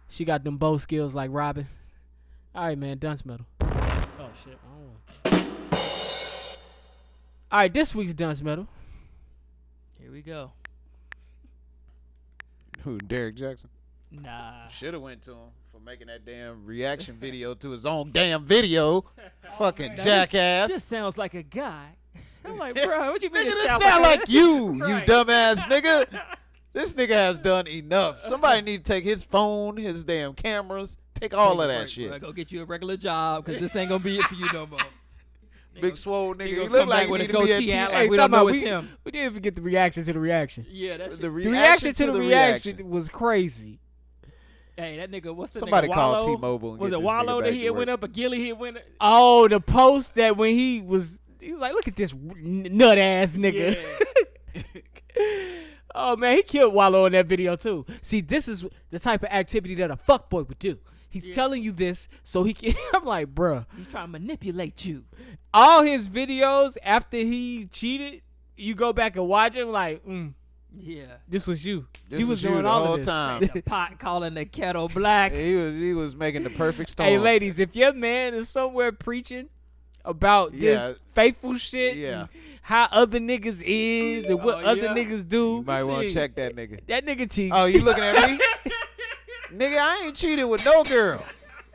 She got them bow skills like Robin. All right, man. Dunce Metal. Oh, shit. I don't want. All right, this week's Dunce Metal.
Here we go.
Who, Derrick Jaxn?
Nah.
Should have went to him for making that damn reaction video to his own damn video. Fucking jackass.
This sounds like a guy. I'm like, bro, what you mean?
Nigga, this sound like you, right. You dumbass nigga. This nigga has done enough. Somebody need to take his phone, his damn cameras, Take all of that shit.
Go get you a regular job because this ain't gonna be it for you no more.
Big swole nigga.
He
You look like
with
you
a
need to be at
goatee
T.
out
Hey,
like we don't know it's
we,
him.
we didn't forget the reaction to the reaction.
Yeah, that's
The
The reaction to the reaction was crazy.
Hey, that nigga, what's the
Somebody
nigga?
called
Wallow?
T-Mobile and
Was
get
it
this
Wallow
nigga
that
back
he
to
had
work.
went up, a Gilly he had went?
Oh, the post that when he was like, look at this nut ass nigga.
Yeah.
Oh man, he killed Wallow in that video too. See, this is the type of activity that a fuckboy would do. He's telling you this so he can. I'm like, bruh.
He's trying to manipulate you.
All his videos after he cheated, you go back and watch him like,
Yeah.
this was you.
This
he was
you
doing
the
all
whole
of this.
time.
The pot calling the kettle black.
He was making the perfect storm.
Hey, ladies, if your man is somewhere preaching about this faithful shit, and how other niggas is and what other niggas do,
You might want to check that nigga.
that nigga cheat.
Oh, you looking at me? Nigga, I ain't cheated with no girl.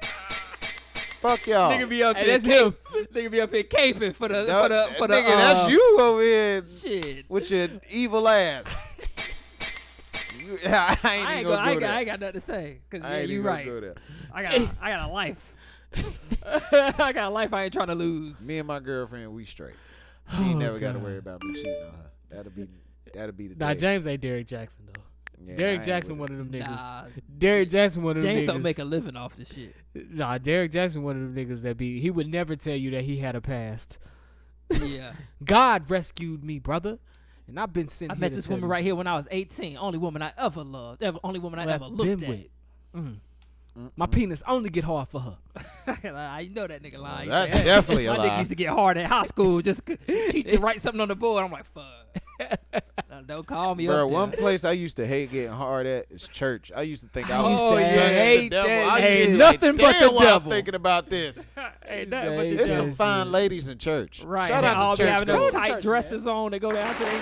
Fuck y'all.
Nigga be up
Hey,
here.
that's him.
Nigga be up here caping for the
Nigga, that's you over here
shit.
with your evil ass. I ain't even gonna go there.
I ain't got nothing to say. Cause
I
yeah,
ain't
you
even
right.
gonna go there.
I got a life. I got a life I ain't trying to lose.
Me and my girlfriend, we straight. She ain't never got to worry about me cheating on her. That'll be the
Nah,
day.
James ain't Derrick Jaxn though.
Yeah,
Derrick
I ain't
Jaxn
with
one of them niggas.
Nah,
Derrick Jaxn one of them
James
niggas.
don't make a living off this shit.
Nah, Derrick Jaxn one of them niggas that he would never tell you that he had a past.
Yeah.
God rescued me, brother. And I've been sitting
I
here
met
to
this
tell
woman
you.
right here when I was 18. Only woman I ever loved. Only woman I ever
I've
looked
been
at.
with. My penis only get hard for her.
I know that nigga lying.
That's definitely a
My
lie.
nigga used to get hard in high school. Just teach you write something on the board. I'm like, fuck. Don't call me
Bro,
up
one
there.
place I used to hate getting hard at is church. I used to think I
I
was
used to
such the
hate
devil.
that.
I
Hey,
used to be
nothing but
damn,
the
why I'm
devil.
thinking about this.
Ain't nothing but
Hey,
the
There's
Yeah,
some
shit.
fine ladies in church.
Right.
Shout
They
out
all
to
be
church
having them
goers.
tight dresses on. They go down to their knees.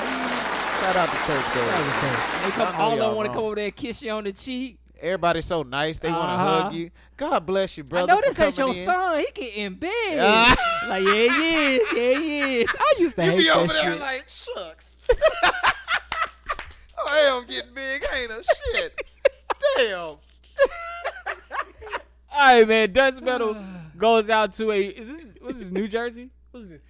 Shout out to church goers.
Shout out to
man.
church.
They come
I know
all of
y'all
them want to
wrong.
come over there and kiss you on the cheek.
Everybody's so nice. They want to hug you. God bless you, brother.
I know this
for
ain't your
coming in.
son. He getting big.
Ah.
Like, yeah, he is. Yeah, he is.
I used to
You
hate
be
that
over there
shit.
like, shucks. Oh, hell, I'm getting big, ain't I? Shit. Damn.
All right, man. Dust Metal goes out to what's this, New Jersey? What's this?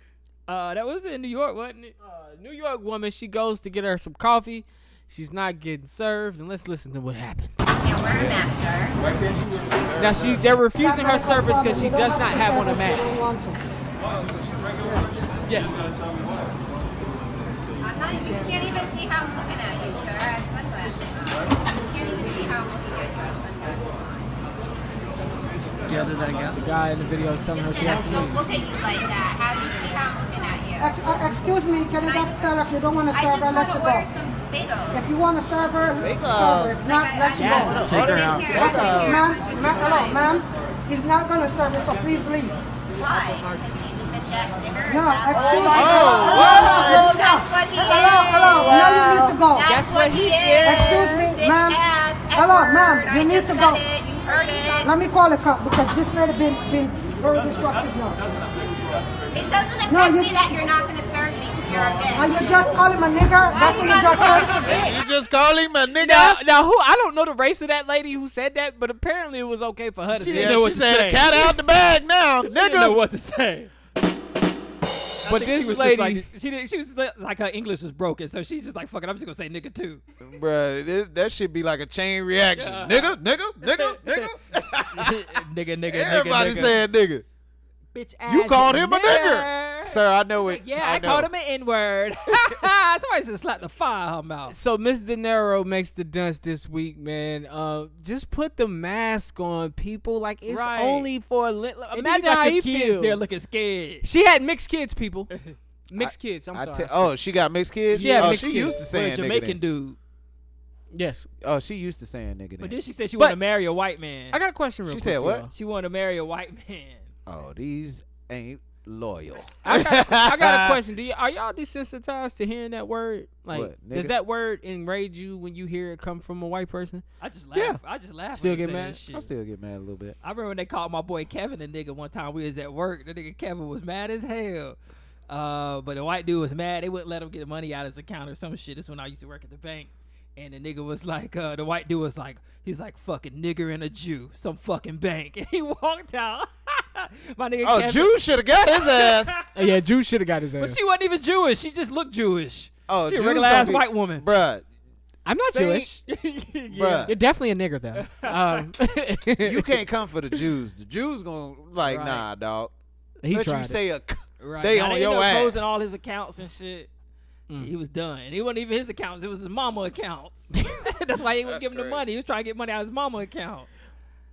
That was in New York, wasn't it?
New York woman. She goes to get her some coffee. She's not getting served, and let's listen to what happened.
Can't wear a mask, sir.
Now they're refusing her service because she does not have on a mask. Yes.
You can't even see how I'm looking at you, sir. I have sunglasses on. You can't even see how I'm looking at you. I have sunglasses on.
The guy in the video is telling her
Just
she has to
don't
leave.
look at you like that. How do you see how I'm looking at you?
Excuse me, can you just serve? If you don't want to
I
serve
just
her, let
want
you
to
go.
order some bagels.
If you want to serve her, serve her. If not, let you go. Ma'am, hello, ma'am. He's not going to serve you, so please leave.
Why? Because he's a bitch ass nigger?
No,
Is that
excuse me.
why? Oh, that's what he is.
Hello. Now you need to go.
That's what he is.
Excuse me,
Bitch
ma'am.
ass,
Hello,
F-word.
ma'am. You
I
need
just
to go.
said it. You heard it.
Let me call a cop because this lady been very disruptive now.
It doesn't affect
No, you-
me that you're not going to serve me because you're a bitch.
Are you just calling him a nigger? That's what you just said?
You just call him a nigga?
Now who? I don't know the race of that lady who said that, but apparently it was okay for her to say
didn't
that.
know what
she
to
said,
say.
cat out the bag now,
She didn't know
nigga.
what to say.
But
She
this
was
lady,
just like, she was like her English was broken, so she's just like, fuck it, I'm just gonna say nigga too.
Bruh, that should be like a chain reaction. Nigga.
nigga.
Everybody saying nigga.
bitch ass.
You called him a nigger. Sir, I know it.
Yeah, I
know.
called him an N-word. Somebody just slapped the fire in her mouth.
so Miss De Niro makes the dunce this week, man. Just put the mask on, people. Like it's
Right.
only for
And then
imagine
got
how
your
you
kids
feel.
there looking scared.
She had mixed kids, people. Mixed kids. I'm sorry.
Oh, she got mixed kids?
Yeah,
oh,
mixed
she
kids.
used to
With a
saying nigga
Jamaican
then.
dude.
Yes.
Oh, she used to saying nigga
But
then.
then she said she
But-
wanted to marry a white man.
I got a question. Real
She
quick
said
for
what?
y'all.
She wanted to marry a white man.
Oh, these ain't loyal.
I got a question. Are y'all desensitized to hearing that word? Like,
What,
does
nigga?
that word enrage you when you hear it come from a white person?
I just laugh.
Yeah.
I just laugh.
Still
when they
get
say
mad?
that shit.
I still get mad a little bit.
I remember when they called my boy Kevin a nigga one time. We was at work. The nigga Kevin was mad as hell. But the white dude was mad. They wouldn't let him get money out of his account or some shit. This is when I used to work at the bank. And the nigga was like, the white dude was like, he's like, fucking nigger and a Jew, some fucking bank. And he walked out. My nigga Kevin.
Jew should have got his ass.
Yeah, Jew should have got his ass.
But she wasn't even Jewish. She just looked Jewish.
Oh,
she a regular ass white woman.
Bruh.
I'm not Jewish.
Bruh.
You're definitely a nigger, though.
You can't come for the Jews. The Jews gonna like, nah, dog.
He
Let
tried
you
it.
say a
Right.
they
now,
on
they
your
ended up
ass.
closing all his accounts and shit. He was done. And it wasn't even his accounts. It was his mama accounts. That's why he was giving the money. He was trying to get money out of his mama account.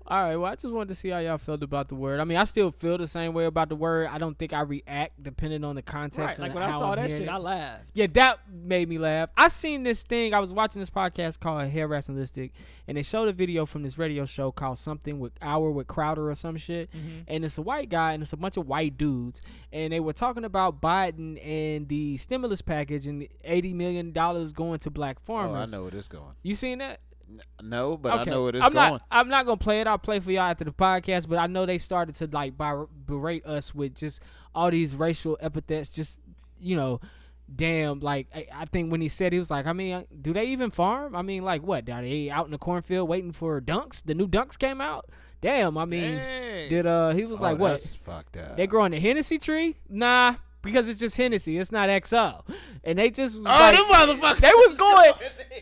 All right, well, I just wanted to see how y'all felt about the word. I mean, I still feel the same way about the word. I don't think I react depending on the context.
Right,
and
like when I
how
saw
I'm
that
hearing
shit,
it.
I laughed.
Yeah, that made me laugh. I seen this thing. I was watching this podcast called Hair Rationalistic, and they showed a video from this radio show called Something with Hour with Crowder or some shit. And it's a white guy, and it's a bunch of white dudes. And they were talking about Biden and the stimulus package and $80 million going to black farmers.
I know where this going.
You seen that?
No, but
Okay.
I know where this going.
I'm not gonna play it. I'll play for y'all after the podcast. But I know they started to like berate us with just all these racial epithets. Just damn. Like I think when he said, he was like, I mean, do they even farm? I mean, like what? Are they out in the cornfield waiting for dunks? The new dunks came out. Damn. I mean, did he was like, what?
That's fucked up.
They growing a Hennessy tree? Nah. Because it's just Hennessy, it's not XO, and they just
them motherfuckers.
They was going,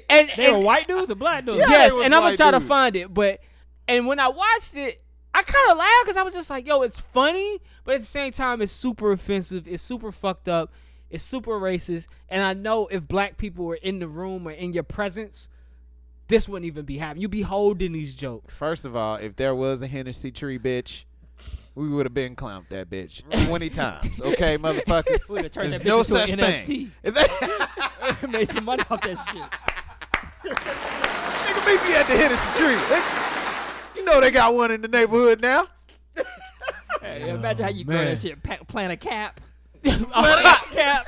and
They were white dudes or black dudes?
Yeah,
yes,
they was
and I'm gonna
white
try to
dudes.
find it, and when I watched it, I kind of laughed because I was just like, yo, it's funny, but at the same time, it's super offensive, it's super fucked up, it's super racist, and I know if black people were in the room or in your presence, this wouldn't even be happening. You'd be holding these jokes.
First of all, if there was a Hennessy tree, bitch, we would have been clowned that bitch 20 times. Okay, motherfucker?
We would have turned
There's
that bitch
no
into
such
an
thing.
NFT. Made some money off that shit.
Nigga meet me at the Hennessy tree. You know they got one in the neighborhood now.
Hey, imagine how you grow
man.
that shit. Plant a cap.
Cap.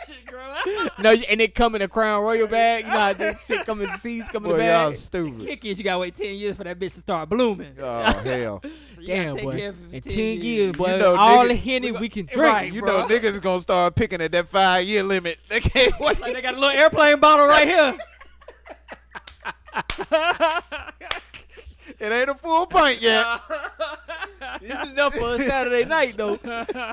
Shit grow out.
No, and it come in a Crown Royal bag. You know how that shit come in seeds, come in the
Boy, y'all
bag.
stupid.
Kick is you gotta wait 10 years for that bitch to start blooming.
Oh, hell.
So you gotta
Damn,
take
boy.
care of it for
In
10
10 years, boy,
You know,
all
nigga-
the Henny we can drink.
Right.
You
bro.
know niggas gonna start picking at that 5-year limit. They can't wait.
Like they got a little airplane bottle right here.
It ain't a full pint yet.
It's enough for a Saturday night, though. All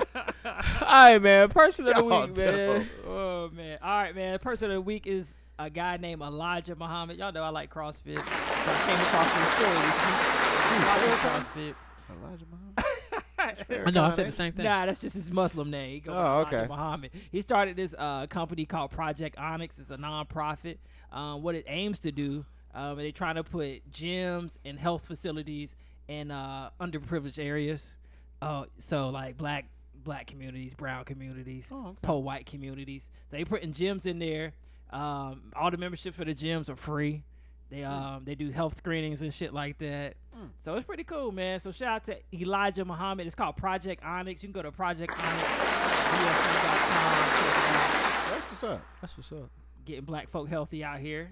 right, man. Person of the
Y'all
week, man.
Oh man. All right, man. Person of the week is a guy named Elijah Muhammad. Y'all know I like CrossFit, so I came across this story this week. Watching CrossFit.
No, I said the same thing.
Nah, that's just his Muslim name. He goes by
okay.
Elijah Muhammad. He started this company called Project Onyx. It's a non-profit. What it aims to do, they're trying to put gyms and health facilities in underprivileged areas. So like black communities, brown communities, poor white communities. So they putting gyms in there. All the membership for the gyms are free. They do health screenings and shit like that. So it's pretty cool, man. So shout out to Elijah Muhammad. It's called Project Onyx. You can go to projectonyxdsm.com. Check it out.
That's what's up.
That's what's up.
Getting black folk healthy out here.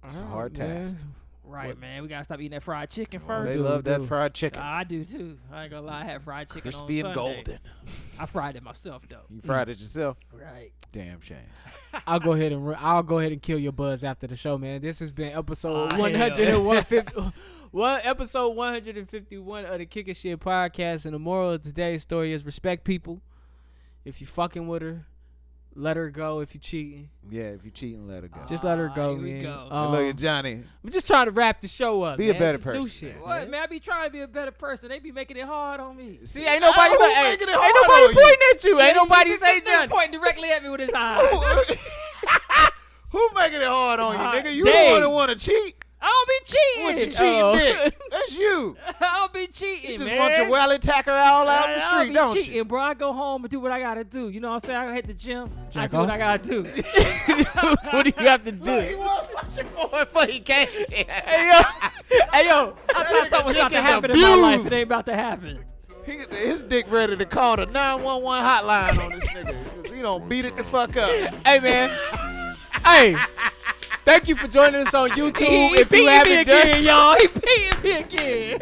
It's a hard task.
Right, man. We gotta stop eating that fried chicken
Oh,
first.
they love that fried chicken.
I do too. I ain't gonna lie. I had fried chicken
Crispy
on
and
Sunday.
golden.
I fried it myself though.
You fried it yourself?
Right.
Damn shame.
I'll go ahead and kill your buzz after the show, man. This has been episode
Oh,
150. Episode 151 of the Kickin' Shit podcast, and the moral of today's story is respect people. If you fucking with her, let her go. If you cheating,
Yeah, if you cheating, let her go.
just let her go,
here we
man.
go.
Hey, look at Johnny.
I'm just trying to wrap the show up.
Be a
man.
better
Just do
person,
shit,
man.
What, man? I be trying to be a better person. They be making it hard on me.
See, ain't nobody,
Who
ain't
making it
nobody
hard on you?
pointing at you. Ain't nobody say
Johnny
Johnny.
pointing directly at me with his eyes.
Who making it hard on you, nigga? You
Dang.
the one that want to cheat?
I don't be cheating.
What you cheating, dick? That's you.
I don't be cheating,
You just
man.
want your wally tacker all out in the
I
street,
be
don't
cheating,
you?
bro. I go home and do what I gotta do. You know what I'm saying? I hit the gym. I
Jack
do what
off?
I gotta do.
What do you have to do?
He was watching for it before he came here.
Hey yo,
I thought something was about
dick
to
is
happen in my life.
abused.
It ain't about to happen.
His dick ready to call the 911 hotline on this nigga. 'Cause he don't beat it the fuck up.
hey man, hey. Thank you for joining us on YouTube.
He
If you
beating me
haven't done
again, y'all. He beating me again.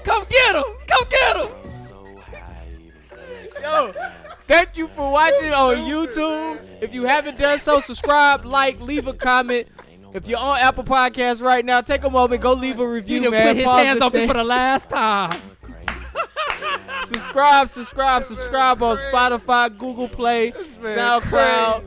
Come get him. Come get him.
yo, Thank you for watching on YouTube. If you haven't done so, subscribe, like, leave a comment. If you're on Apple Podcasts right now, take a moment, go leave a review, man.
Put his hands open for the last time.
Subscribe on Spotify, Google Play, SoundCloud.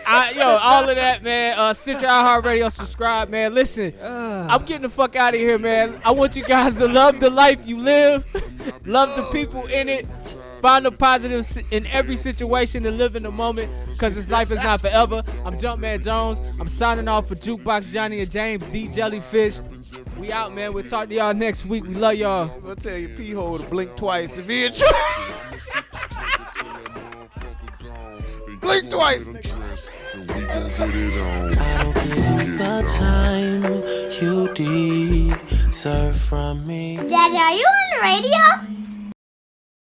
All of that, man. Stitcher, iHeartRadio, subscribe, man. Listen, I'm getting the fuck out of here, man. I want you guys to love the life you live, love the people in it, find the positives in every situation and live in the moment, because this life is not forever. I'm Jumpman Jones. I'm signing off for Jukebox Johnny and James, the Jellyfish. We out, man. We'll talk to y'all next week. We love y'all.
I'm gonna tell your pee-hole to blink twice if he in trouble. Blink twice.
I don't give you the time you deserve from me.
Daddy, are you on the radio?